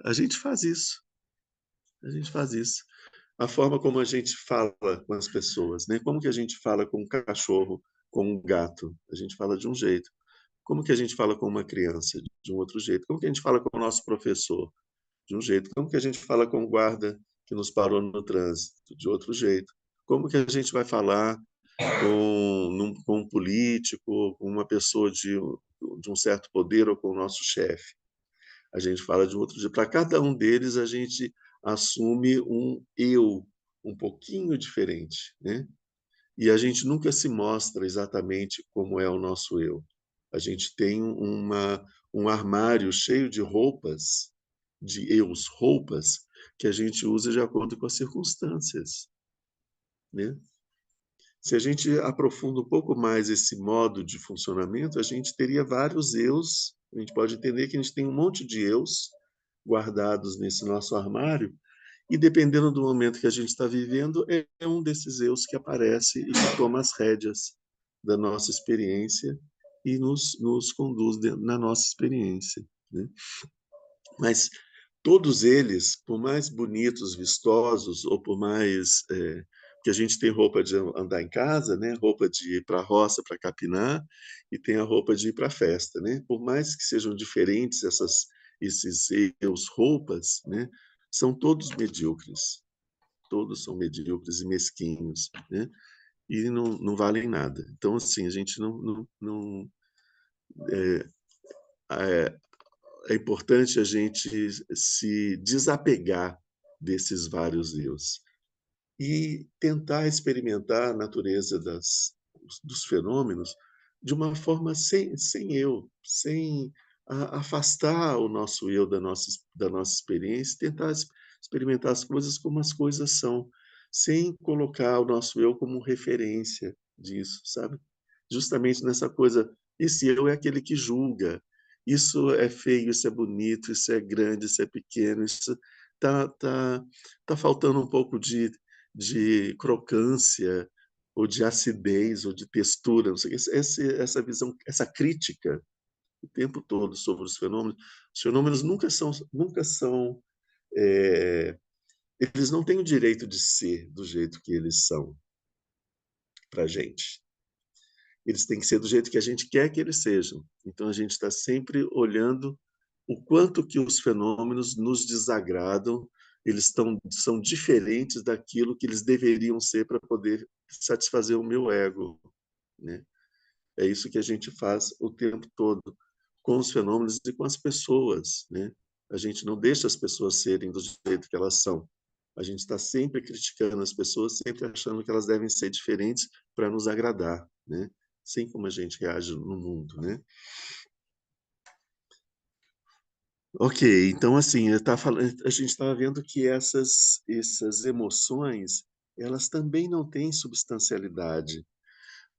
A gente faz isso, a gente faz isso. A forma como a gente fala com as pessoas, né? Como que a gente fala com um cachorro, com um gato? A gente fala de um jeito. Como que a gente fala com uma criança? De um outro jeito. Como que a gente fala com o nosso professor? De um jeito. Como que a gente fala com o guarda que nos parou no trânsito? De outro jeito. Como que a gente vai falar com um político, com uma pessoa de um certo poder ou com o nosso chefe? A gente fala de um outro jeito. Para cada um deles, a gente assume um eu um pouquinho diferente, né? E a gente nunca se mostra exatamente como é o nosso eu. A gente tem um armário cheio de roupas, de eus, roupas, que a gente usa de acordo com as circunstâncias, né? Se a gente aprofunda um pouco mais esse modo de funcionamento, a gente teria vários eus. A gente pode entender que a gente tem um monte de eus guardados nesse nosso armário, e dependendo do momento que a gente está vivendo, é um desses eus que aparece e que toma as rédeas da nossa experiência e nos conduz na nossa experiência, né? Mas todos eles, por mais bonitos, vistosos, ou por mais que a gente tem roupa de andar em casa, né? Roupa de ir para a roça para capinar, e tem a roupa de ir para a festa, né? Por mais que sejam diferentes esses eus roupas, né? São todos medíocres, todos são medíocres e mesquinhos, né? E não valem nada. Então, assim, a gente não é, é importante a gente se desapegar desses vários eus e tentar experimentar a natureza dos fenômenos de uma forma sem eu, sem afastar o nosso eu da nossa experiência, tentar experimentar as coisas como as coisas são, sem colocar o nosso eu como referência disso, sabe? Justamente nessa coisa, esse eu é aquele que julga, isso é feio, isso é bonito, isso é grande, isso é pequeno, isso tá faltando um pouco de crocância, ou de acidez, ou de textura, não sei, essa visão, essa crítica o tempo todo sobre os fenômenos nunca são, é, eles não têm o direito de ser do jeito que eles são para a gente. Eles têm que ser do jeito que a gente quer que eles sejam. Então a gente está sempre olhando o quanto que os fenômenos nos desagradam, são diferentes daquilo que eles deveriam ser para poder satisfazer o meu ego, né? É isso que a gente faz o tempo todo com os fenômenos e com as pessoas, né? A gente não deixa as pessoas serem do jeito que elas são. A gente está sempre criticando as pessoas, sempre achando que elas devem ser diferentes para nos agradar, né? Assim como a gente reage no mundo, né? Ok, então assim, a gente estava vendo que essas emoções, elas também não têm substancialidade.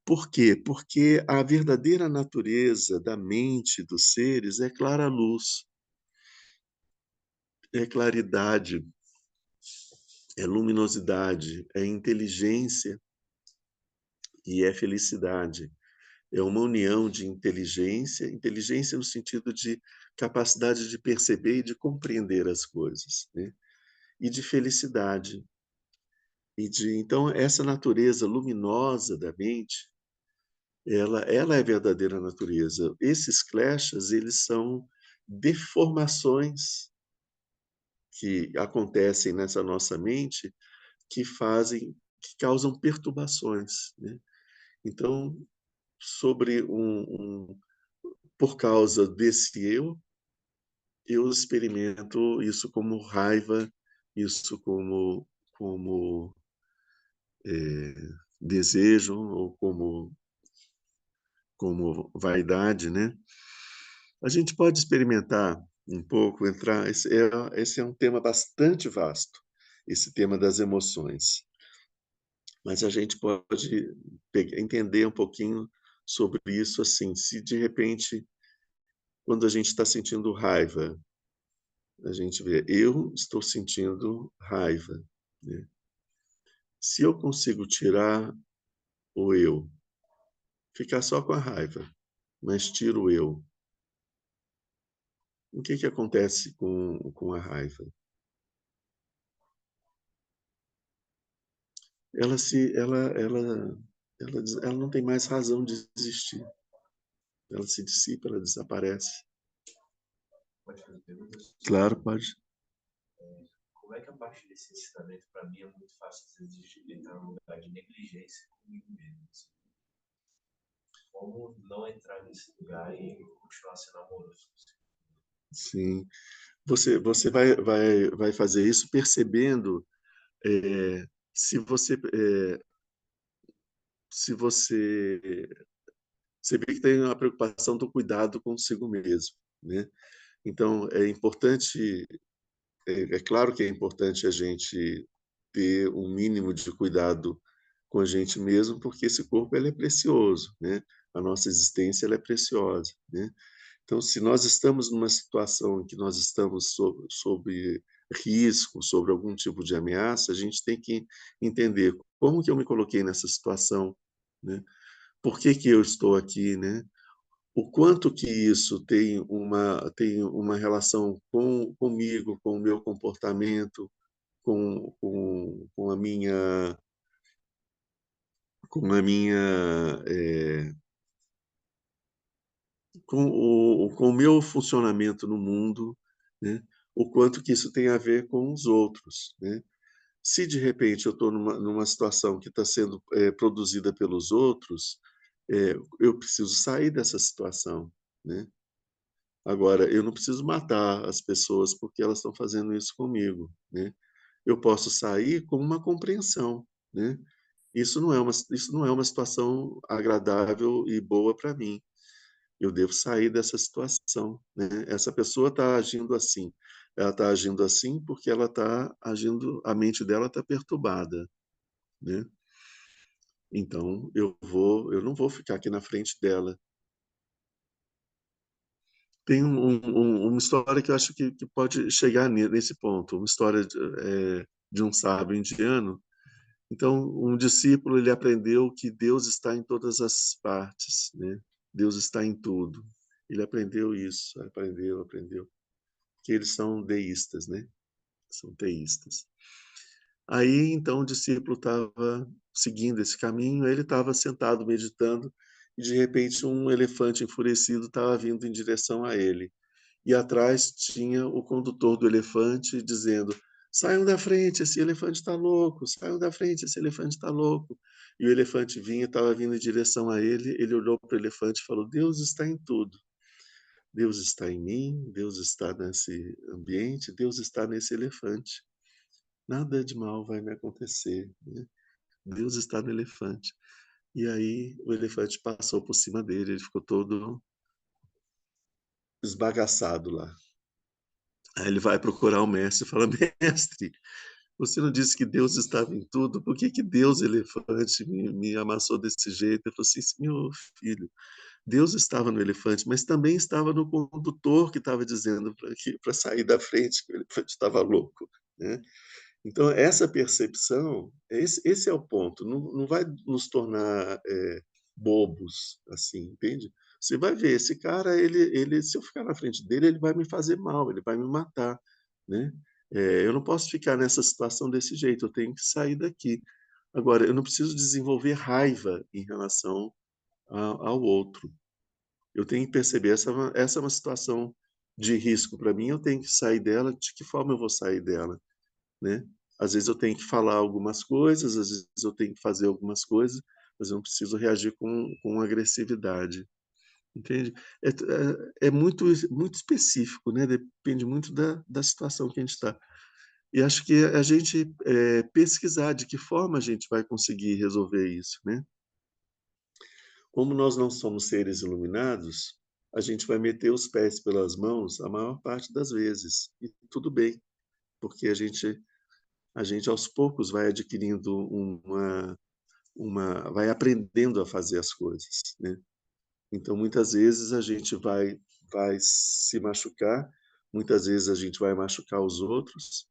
Por quê? Porque a verdadeira natureza da mente dos seres é clara luz, é claridade, é luminosidade, é inteligência e é felicidade. É uma união de inteligência, inteligência no sentido de capacidade de perceber e de compreender as coisas, né? E de felicidade. Então, essa natureza luminosa da mente, ela é a verdadeira natureza. Esses clashes, eles são deformações que acontecem nessa nossa mente que causam perturbações, né? Então, sobre por causa desse eu experimento isso como raiva, isso como desejo ou como vaidade, né? A gente pode experimentar um pouco, entrar. Esse é um tema bastante vasto, esse tema das emoções. Mas a gente pode entender um pouquinho sobre isso assim. Se de repente, quando a gente está sentindo raiva, a gente vê, eu estou sentindo raiva, né? Se eu consigo tirar o eu, ficar só com a raiva, mas tiro o eu, o que acontece com a raiva? Ela se, ela não tem mais razão de existir. Ela se dissipa, ela desaparece.
Pode fazer perguntas?
Claro, pode.
Como é que a partir desse ensinamento, para mim, é muito fácil, às vezes, de entrar num lugar de negligência comigo mesmo? Assim. Como não entrar nesse lugar e continuar sendo amoroso?
Sim. Você vai fazer isso percebendo se você se você vê que tem uma preocupação do cuidado consigo mesmo, né? Então é importante, é claro que é importante a gente ter um mínimo de cuidado com a gente mesmo, porque esse corpo ele é precioso, né? A nossa existência ela é preciosa, né? Então, se nós estamos numa situação em que nós estamos sob risco, sobre algum tipo de ameaça, a gente tem que entender como que eu me coloquei nessa situação, né? Por que que eu estou aqui, né? O quanto que isso tem uma relação comigo, com o meu comportamento, com a minha com o meu funcionamento no mundo, né? O quanto que isso tem a ver com os outros, né? Se de repente eu estou numa situação que está sendo produzida pelos outros, eu preciso sair dessa situação, né? Agora, eu não preciso matar as pessoas porque elas estão fazendo isso comigo, né? Eu posso sair com uma compreensão, né? Isso não é uma situação agradável e boa para mim. Eu devo sair dessa situação, né? Essa pessoa está agindo assim. Ela está agindo assim porque ela está agindo, a mente dela está perturbada, né? Então eu não vou ficar aqui na frente dela. Tem uma história que eu acho que pode chegar nesse ponto, uma história de um sábio indiano. Então, um discípulo ele aprendeu que Deus está em todas as partes, né? Deus está em tudo. Ele aprendeu isso, aprendeu. Que eles são deístas, né? São teístas. Aí, então, o discípulo estava seguindo esse caminho, ele estava sentado meditando e, de repente, um elefante enfurecido estava vindo em direção a ele. E atrás tinha o condutor do elefante dizendo: saiam da frente, esse elefante está louco, saiam da frente, esse elefante está louco. E o elefante vinha, estava vindo em direção a ele, ele olhou para o elefante e falou, Deus está em tudo. Deus está em mim, Deus está nesse ambiente, Deus está nesse elefante. Nada de mal vai me acontecer, né? Deus está no elefante. E aí o elefante passou por cima dele, ele ficou todo esbagaçado lá. Aí ele vai procurar o mestre e fala, mestre, você não disse que Deus estava em tudo? Por que que Deus, elefante, me amassou desse jeito? Eu falei assim, meu filho, Deus estava no elefante, mas também estava no condutor que estava dizendo para sair da frente, que o elefante estava louco, né? Então, essa percepção, esse é o ponto, não vai nos tornar bobos, assim, entende? Você vai ver, esse cara, se eu ficar na frente dele, ele vai me fazer mal, ele vai me matar, né? Eu não posso ficar nessa situação desse jeito, eu tenho que sair daqui. Agora, eu não preciso desenvolver raiva em relação ao outro. Eu tenho que perceber, essa é uma situação de risco para mim, eu tenho que sair dela, de que forma eu vou sair dela, né? Às vezes eu tenho que falar algumas coisas, às vezes eu tenho que fazer algumas coisas, mas eu não preciso reagir com agressividade, entende? É muito, muito específico, né? Depende muito da situação que a gente está. E acho que a gente pesquisar de que forma a gente vai conseguir resolver isso, né? Como nós não somos seres iluminados, a gente vai meter os pés pelas mãos a maior parte das vezes. E tudo bem, porque a gente aos poucos vai adquirindo vai aprendendo a fazer as coisas, né? Então, muitas vezes a gente vai se machucar, muitas vezes a gente vai machucar os outros,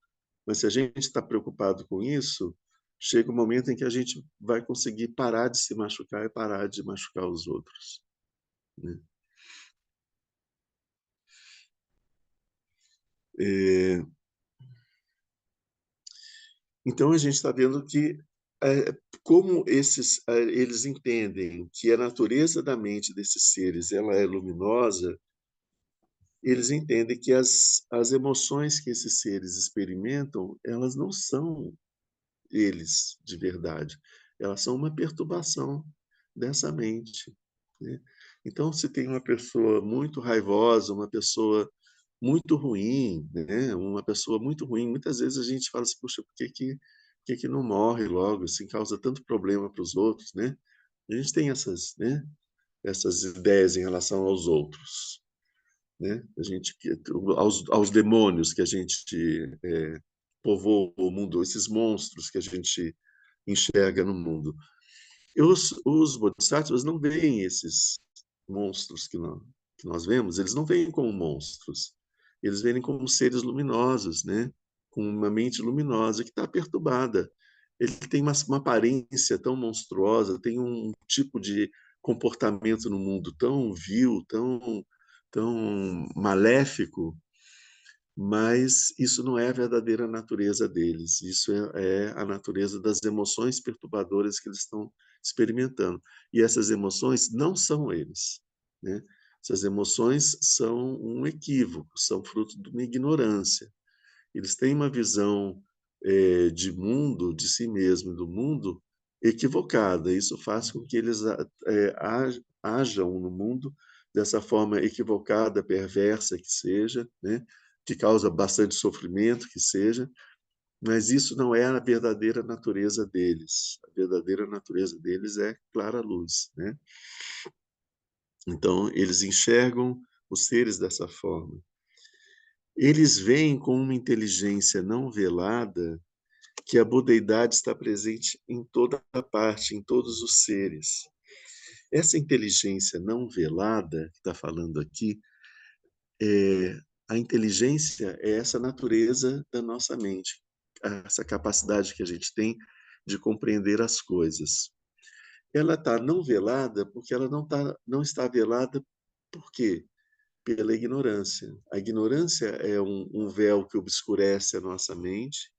mas se a gente está preocupado com isso, chega um momento em que a gente vai conseguir parar de se machucar e parar de machucar os outros, né? É, então a gente está vendo que como eles entendem que a natureza da mente desses seres ela é luminosa, eles entendem que as emoções que esses seres experimentam, elas não são eles de verdade. Elas são uma perturbação dessa mente, né? Então, se tem uma pessoa muito raivosa, uma pessoa muito ruim, né? Uma pessoa muito ruim, muitas vezes a gente fala assim, puxa, por que não morre logo? Assim, causa tanto problema para os outros, né? A gente tem essas, né? Essas ideias em relação aos outros, né? Aos demônios que a gente povoa o mundo, esses monstros que a gente enxerga no mundo. Os bodhisattvas não veem esses monstros que nós vemos, eles não veem como monstros. Eles veem como seres luminosos, né? Com uma mente luminosa que está perturbada. Ele tem uma aparência tão monstruosa, tem um tipo de comportamento no mundo tão vil, tão maléfico, mas isso não é a verdadeira natureza deles. Isso é a natureza das emoções perturbadoras que eles estão experimentando. E essas emoções não são eles, né? Essas emoções são um equívoco, são fruto de uma ignorância. Eles têm uma visão de mundo, de si mesmo e do mundo equivocada. Isso faz com que eles ajam no mundo dessa forma equivocada, perversa que seja, né? Que causa bastante sofrimento que seja, mas isso não é a verdadeira natureza deles. A verdadeira natureza deles é clara luz, né? Então, eles enxergam os seres dessa forma. Eles veem com uma inteligência não velada que a budeidade está presente em toda a parte, em todos os seres. Essa inteligência não velada que está falando aqui, é, a inteligência é essa natureza da nossa mente, essa capacidade que a gente tem de compreender as coisas. Ela está não velada porque ela não está velada por quê? Pela ignorância. A ignorância é um véu que obscurece a nossa mente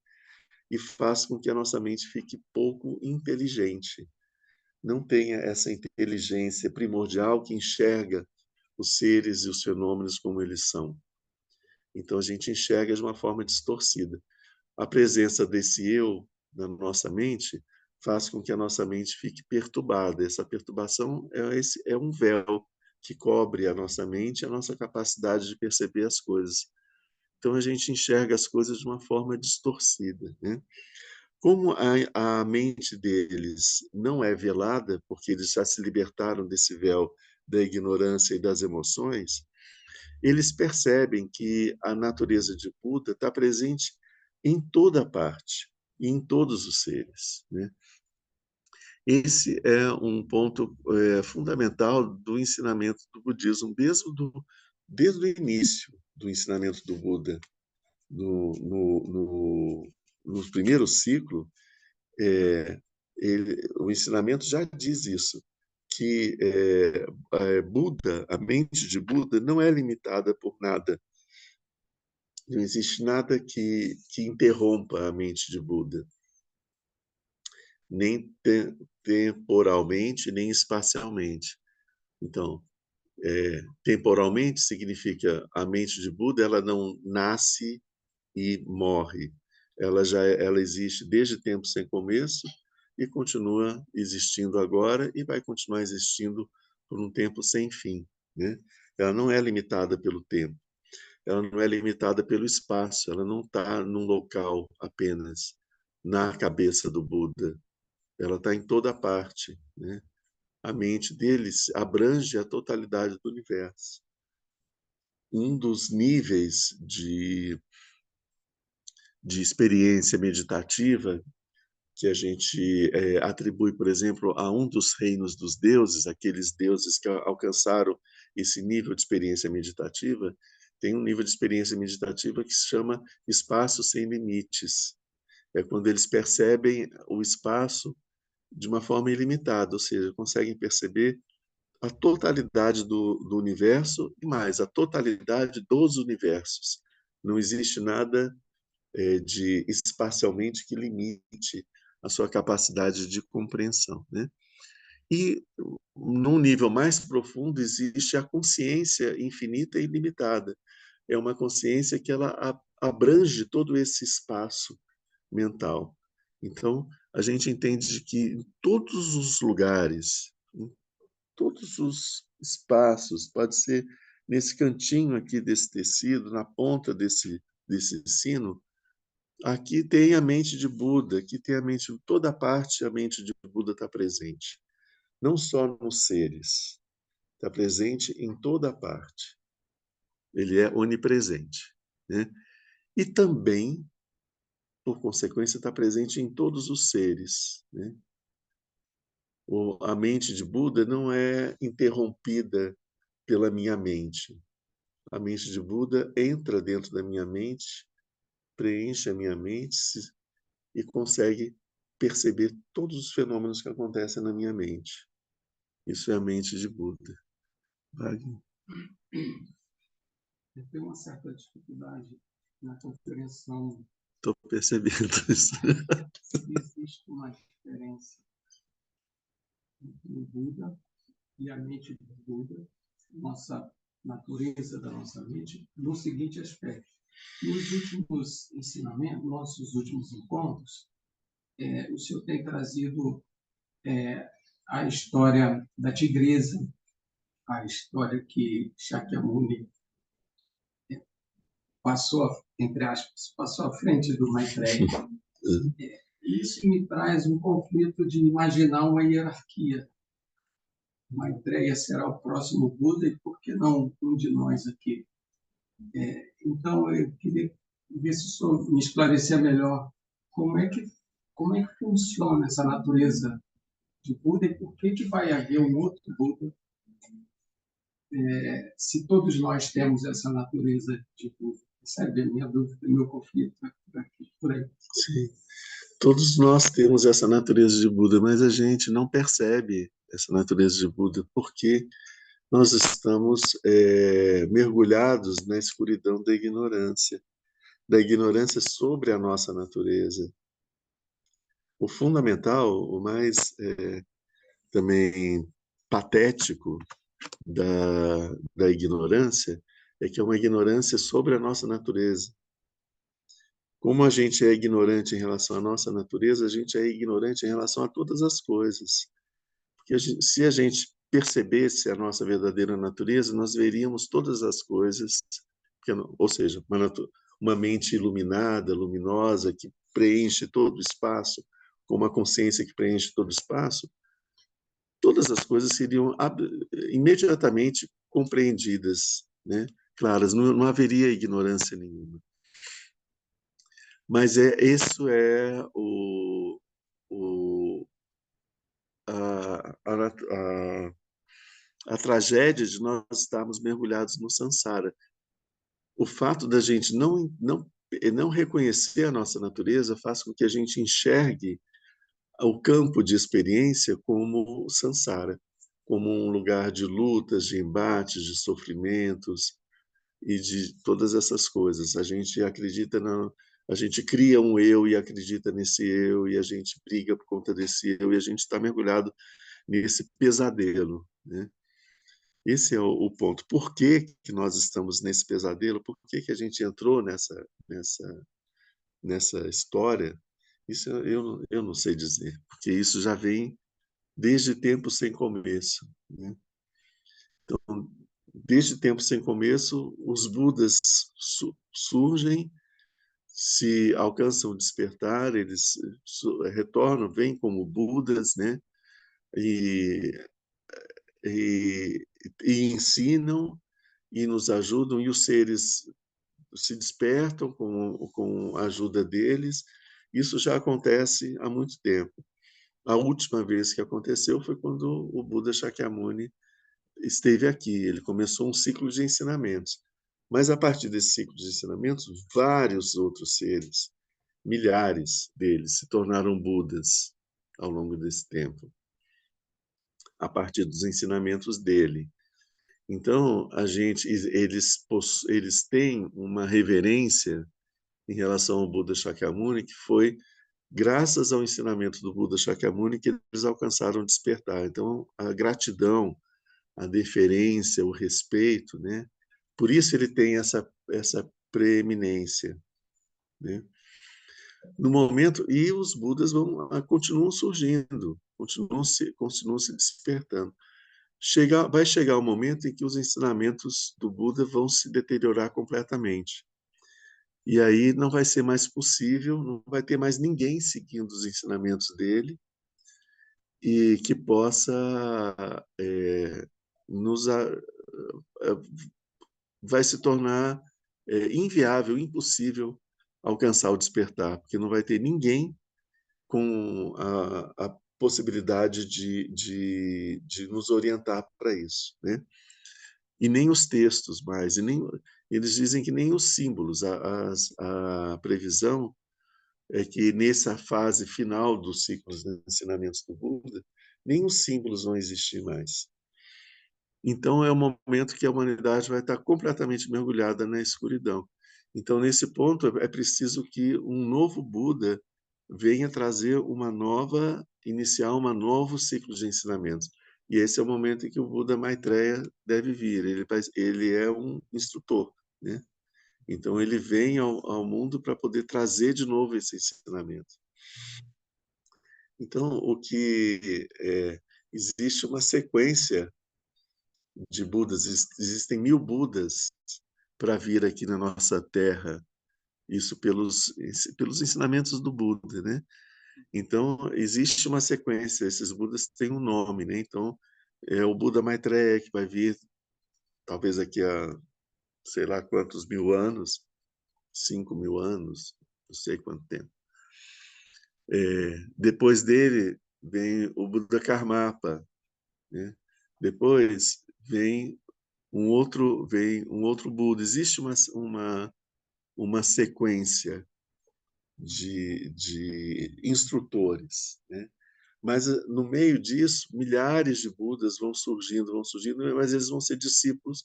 e faz com que a nossa mente fique pouco inteligente. Não tenha essa inteligência primordial que enxerga os seres e os fenômenos como eles são. Então a gente enxerga de uma forma distorcida. a presença desse eu na nossa mente faz com que a nossa mente fique perturbada. Essa perturbação é um véu que cobre a nossa mente, a nossa capacidade de perceber as coisas. Então a gente enxerga as coisas de uma forma distorcida, né? Como a mente deles não é velada, porque eles já se libertaram desse véu da ignorância e das emoções, eles percebem que a natureza de Buda está presente em toda parte, e em todos os seres, né? Esse é um ponto fundamental do ensinamento do budismo, desde o início do ensinamento do Buda, no primeiro ciclo, o ensinamento já diz isso, que Buda, a mente de Buda, não é limitada por nada. Não existe nada que interrompa a mente de Buda, nem temporalmente, nem espacialmente. Então, temporalmente significa a mente de Buda, ela não nasce e morre. Ela existe desde tempo sem começo e continua existindo agora e vai continuar existindo por um tempo sem fim, né? Ela não é limitada pelo tempo, ela não é limitada pelo espaço, ela não está num local apenas na cabeça do Buda, ela está em toda parte, né? A mente deles abrange a totalidade do universo. Um dos níveis de experiência meditativa que a gente atribui, por exemplo, a um dos reinos dos deuses, aqueles deuses que alcançaram esse nível de experiência meditativa, tem um nível de experiência meditativa que se chama espaço sem limites. É quando eles percebem o espaço de uma forma ilimitada, ou seja, conseguem perceber a totalidade do universo e mais, a totalidade dos universos. Não existe nada de espacialmente que limite a sua capacidade de compreensão, né? E num nível mais profundo existe a consciência infinita e ilimitada. É uma consciência que ela abrange todo esse espaço mental. Então, a gente entende que em todos os lugares, em todos os espaços, pode ser nesse cantinho aqui desse tecido, na ponta desse sino, aqui tem a mente de Buda, aqui tem a mente, toda parte a mente de Buda está presente. Não só nos seres, está presente em toda parte. Ele é onipresente, né? E também, por consequência, está presente em todos os seres, né? A mente de Buda não é interrompida pela minha mente. A mente de Buda entra dentro da minha mente, preenche a minha mente e consegue perceber todos os fenômenos que acontecem na minha mente. Isso é a mente de Buda. Wagner?
Eu tenho uma certa dificuldade na compreensão.
Estou percebendo isso.
Se existe uma diferença entre o Buda e a mente do Buda, nossa natureza da nossa mente, no seguinte aspecto. Nos últimos ensinamentos, nossos últimos encontros, o senhor tem trazido a história da tigresa, a história que Shakyamuni passou, entre aspas, passou à frente do Maitreya. Isso me traz um conflito de imaginar uma hierarquia. Maitreya será o próximo Buda e por que não um de nós aqui? Então, eu queria ver se o senhor me esclarecer melhor como é que funciona essa natureza de Buda e por que vai haver um outro Buda se todos nós temos essa natureza de Buda. Sabe a minha dúvida, meu conflito por aí.
Sim. Todos nós temos essa natureza de Buda, mas a gente não percebe essa natureza de Buda porque nós estamos mergulhados na escuridão da ignorância sobre a nossa natureza. O fundamental, o mais também patético da ignorância é que é uma ignorância sobre a nossa natureza. Como a gente é ignorante em relação à nossa natureza, a gente é ignorante em relação a todas as coisas. Porque se a gente percebesse a nossa verdadeira natureza, nós veríamos todas as coisas, ou seja, uma mente iluminada, luminosa, que preenche todo o espaço, com uma consciência que preenche todo o espaço, todas as coisas seriam imediatamente compreendidas, né? Claras, não haveria ignorância nenhuma. Mas isso é a, a tragédia de nós estarmos mergulhados no samsara. O fato da gente não reconhecer a nossa natureza faz com que a gente enxergue o campo de experiência como samsara, como um lugar de lutas, de embates, de sofrimentos e de todas essas coisas. A gente acredita a gente cria um eu e acredita nesse eu e a gente briga por conta desse eu e a gente está mergulhado nesse pesadelo, né? Esse é o ponto. Por que que nós estamos nesse pesadelo? Por que que a gente entrou nessa história? Isso eu não sei dizer, porque isso já vem desde tempo sem começo, né? Então, desde tempo sem começo, os Budas surgem, se alcançam o despertar, eles retornam, vêm como Budas, né? E, e, e ensinam e nos ajudam, e os seres se despertam com a ajuda deles. Isso já acontece há muito tempo. A última vez que aconteceu foi quando o Buda Shakyamuni esteve aqui. Ele começou um ciclo de ensinamentos. Mas, a partir desse ciclo de ensinamentos, vários outros seres, milhares deles, se tornaram Budas ao longo desse tempo, a partir dos ensinamentos dele. Então, eles têm uma reverência em relação ao Buda Shakyamuni, que foi graças ao ensinamento do Buda Shakyamuni que eles alcançaram o despertar. Então, a gratidão, a deferência, o respeito, né? Por isso ele tem essa preeminência, né? No momento, e os Budas continuam surgindo, continuam se despertando. Vai chegar o momento em que os ensinamentos do Buda vão se deteriorar completamente. E aí não vai ser mais possível, não vai ter mais ninguém seguindo os ensinamentos dele e que possa nos vai se tornar inviável, impossível alcançar o despertar, porque não vai ter ninguém com a possibilidade de nos orientar para isso, né? E nem os textos mais, eles dizem que nem os símbolos. A previsão é que nessa fase final dos ciclos de ensinamentos do Buda, nem os símbolos vão existir mais. Então, é o momento que a humanidade vai estar completamente mergulhada na escuridão. Então, nesse ponto, é preciso que um novo Buda venha trazer iniciar um novo ciclo de ensinamentos. E esse é o momento em que o Buda Maitreya deve vir. Ele é um instrutor, né? Então, ele vem ao mundo para poder trazer de novo esse ensinamento. Então, existe uma sequência de Budas, existem 1000 Budas para vir aqui na nossa Terra, isso pelos ensinamentos do Buda, né? Então, existe uma sequência, esses Budas têm um nome, né? Então, é o Buda Maitreya que vai vir, talvez aqui a, sei lá quantos mil anos, 5.000 anos, não sei quanto tempo. Depois dele vem o Buda Karmapa, né? Depois vem um outro Buda. Existe uma sequência de instrutores, né? Mas no meio disso, milhares de Budas vão surgindo, mas eles vão ser discípulos.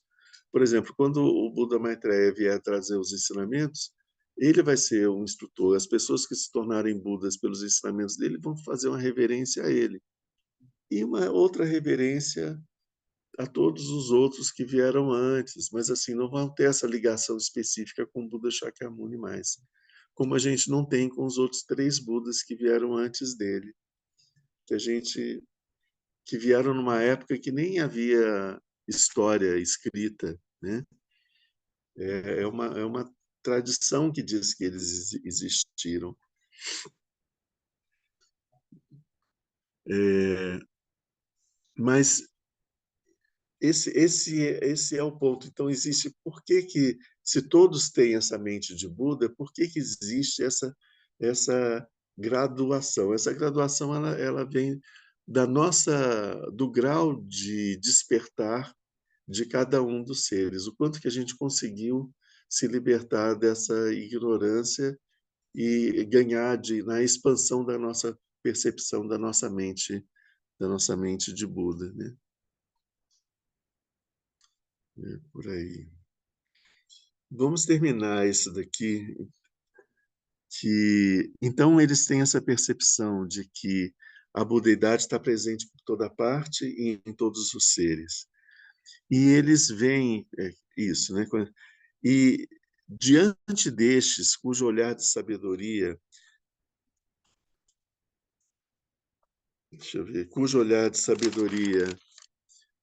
Por exemplo, quando o Buda Maitreya vier trazer os ensinamentos, ele vai ser um instrutor. As pessoas que se tornarem Budas pelos ensinamentos dele vão fazer uma reverência a ele. E uma outra reverência a todos os outros que vieram antes, mas assim não vão ter essa ligação específica com o Buda Shakyamuni mais, como a gente não tem com os outros 3 Budas que vieram antes dele, que vieram numa época que nem havia história escrita, né? É uma tradição que diz que eles existiram. Mas esse é o ponto. Então, existe por que, se todos têm essa mente de Buda, por que existe essa graduação? Essa graduação ela vem do grau de despertar de cada um dos seres, o quanto que a gente conseguiu se libertar dessa ignorância e ganhar na expansão da nossa percepção, da nossa mente de Buda, né? É por aí. Vamos terminar isso daqui, que então eles têm essa percepção de que a budeidade está presente por toda parte e em todos os seres. E eles veem isso, né? E diante destes, cujo olhar de sabedoria, deixa eu ver, cujo olhar de sabedoria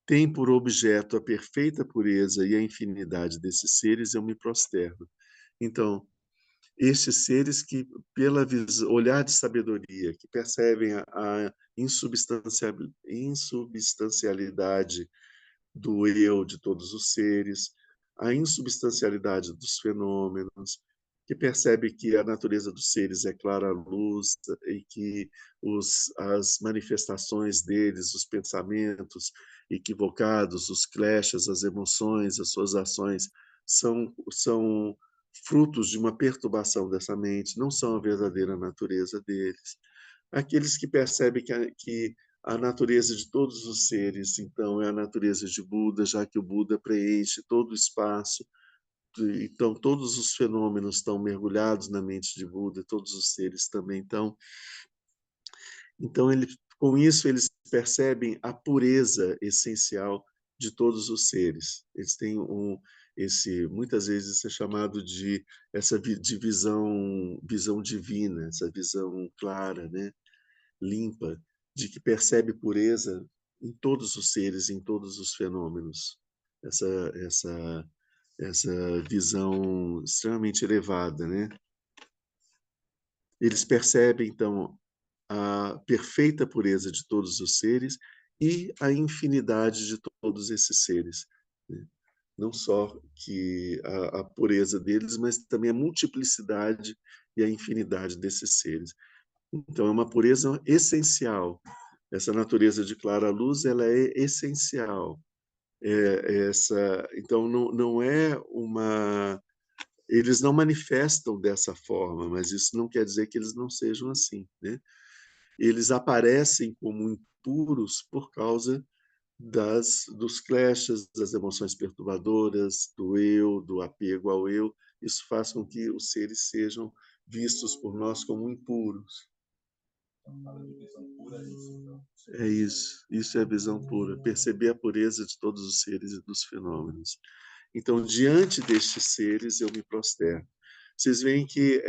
tem por objeto a perfeita pureza e a infinidade desses seres, eu me prosterno. Então, estes seres que, pela olhar de sabedoria, que percebem a insubstancialidade do eu de todos os seres, a insubstancialidade dos fenômenos, que percebe que a natureza dos seres é clara luz e que as manifestações deles, os pensamentos equivocados, os clashes, as emoções, as suas ações são frutos de uma perturbação dessa mente, não são a verdadeira natureza deles. Aqueles que percebem que a natureza de todos os seres, então, é a natureza de Buda, já que o Buda preenche todo o espaço, então todos os fenômenos estão mergulhados na mente de Buda, todos os seres também estão. Então, com isso, eles percebem a pureza essencial de todos os seres. Eles têm muitas vezes isso é chamado de essa visão divina, essa visão clara, né? Limpa, de que percebe pureza em todos os seres, em todos os fenômenos. Essa visão extremamente elevada, né? Eles percebem, então, a perfeita pureza de todos os seres e a infinidade de todos esses seres, né? Não só que a pureza deles, mas também a multiplicidade e a infinidade desses seres. Então, é uma pureza essencial. Essa natureza de clara luz, ela é essencial. Então, não é uma... Eles não manifestam dessa forma, mas isso não quer dizer que eles não sejam assim, né? Eles aparecem como impuros por causa dos clashes, das emoções perturbadoras, do eu, do apego ao eu. Isso faz com que os seres sejam vistos por nós como impuros. É isso. Isso é a visão pura. Perceber a pureza de todos os seres e dos fenômenos. Então, diante destes seres, eu me prosterno. Vocês veem que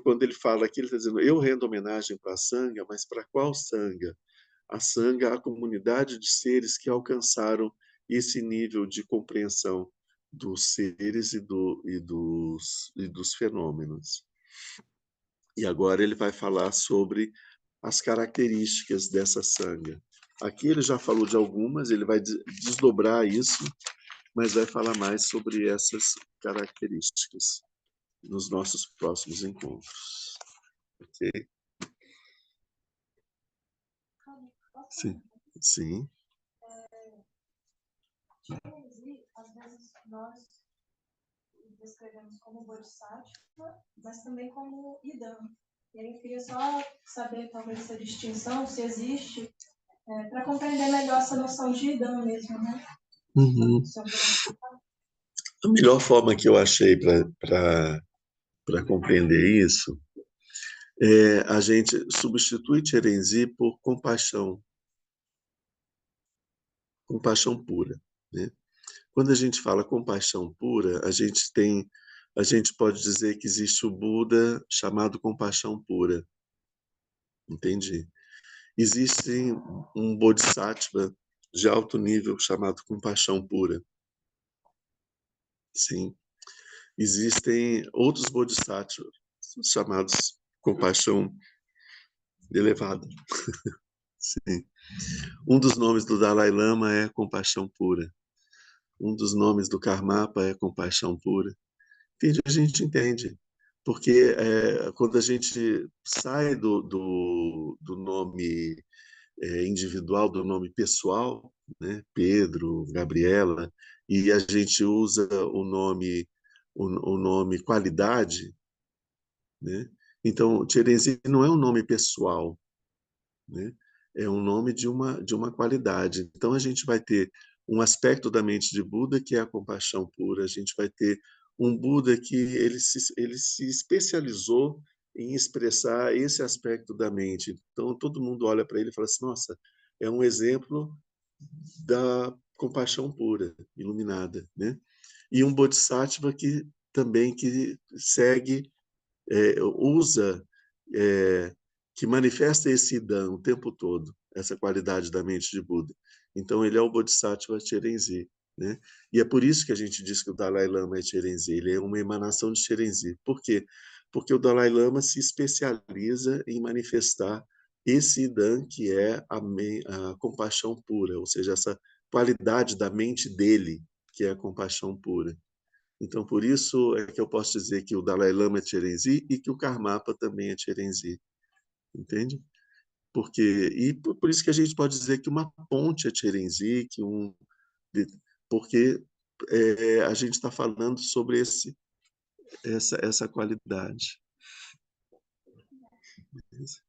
quando ele fala aqui, ele está dizendo: eu rendo homenagem para a Sangha, mas para qual Sangha? A Sangha, a comunidade de seres que alcançaram esse nível de compreensão dos seres e dos fenômenos. E agora ele vai falar sobre as características dessa Sangha. Aqui ele já falou de algumas, ele vai desdobrar isso, mas vai falar mais sobre essas características nos nossos próximos encontros. Ok? Sim. Sim.
Às vezes nós descrevemos como Bodhisattva, mas também como Idam. E aí eu queria só saber, talvez, essa distinção, se existe, para compreender melhor essa noção de Idam mesmo, né?
Uhum. A melhor forma que eu achei para compreender isso é a gente substitui Cherenzi por compaixão pura, né? Quando a gente fala compaixão pura, a gente tem a gente pode dizer que existe o Buda chamado compaixão pura. Entendi. Existe um Bodhisattva de alto nível chamado compaixão pura. Sim. Existem outros Bodhisattvas chamados compaixão elevada. Sim. Um dos nomes do Dalai Lama é compaixão pura. Um dos nomes do Karmapa é compaixão pura. Entende? A gente entende. Porque quando a gente sai do nome individual, do nome pessoal, né? Pedro, Gabriela, e a gente usa o nome qualidade, né? Então, Terenzi não é um nome pessoal, né? É um nome de uma qualidade. Então, a gente vai ter um aspecto da mente de Buda que é a compaixão pura. A gente vai ter um Buda que ele se especializou em expressar esse aspecto da mente. Então, todo mundo olha para ele e fala assim, nossa, é um exemplo da compaixão pura, iluminada, né? E um Bodhisattva que também que segue, usa, que manifesta esse Idam o tempo todo, essa qualidade da mente de Buda. Então, ele é o Bodhisattva Cherenzi, né? E é por isso que a gente diz que o Dalai Lama é Cherenzi, ele é uma emanação de Cherenzi. Por quê? Porque o Dalai Lama se especializa em manifestar esse Idam, que é a compaixão pura, ou seja, essa qualidade da mente dele, que é a compaixão pura. Então, por isso é que eu posso dizer que o Dalai Lama é Cherenzi e que o Karmapa também é Cherenzi. Entende? Por isso que a gente pode dizer que uma ponte é Cherenzi, porque a gente está falando sobre essa qualidade. Beleza?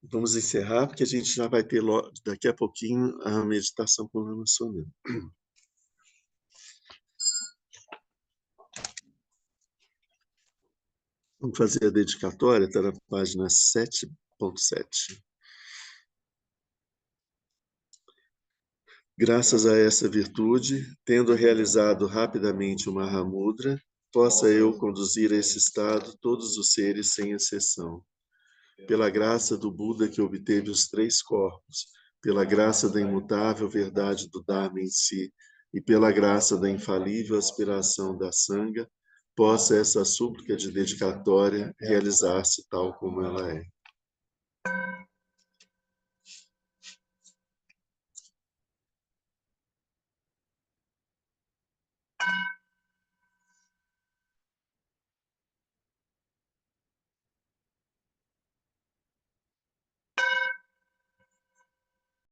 Vamos encerrar, porque a gente já vai ter daqui a pouquinho a meditação com o Lama Sonando. Vamos fazer a dedicatória, está na página 7.7. Graças a essa virtude, tendo realizado rapidamente o Mahamudra, possa eu conduzir a esse estado todos os seres sem exceção. Pela graça do Buda que obteve os 3 corpos, pela graça da imutável verdade do Dharma em si e pela graça da infalível aspiração da Sangha, possa essa súplica de dedicatória realizar-se tal como ela é.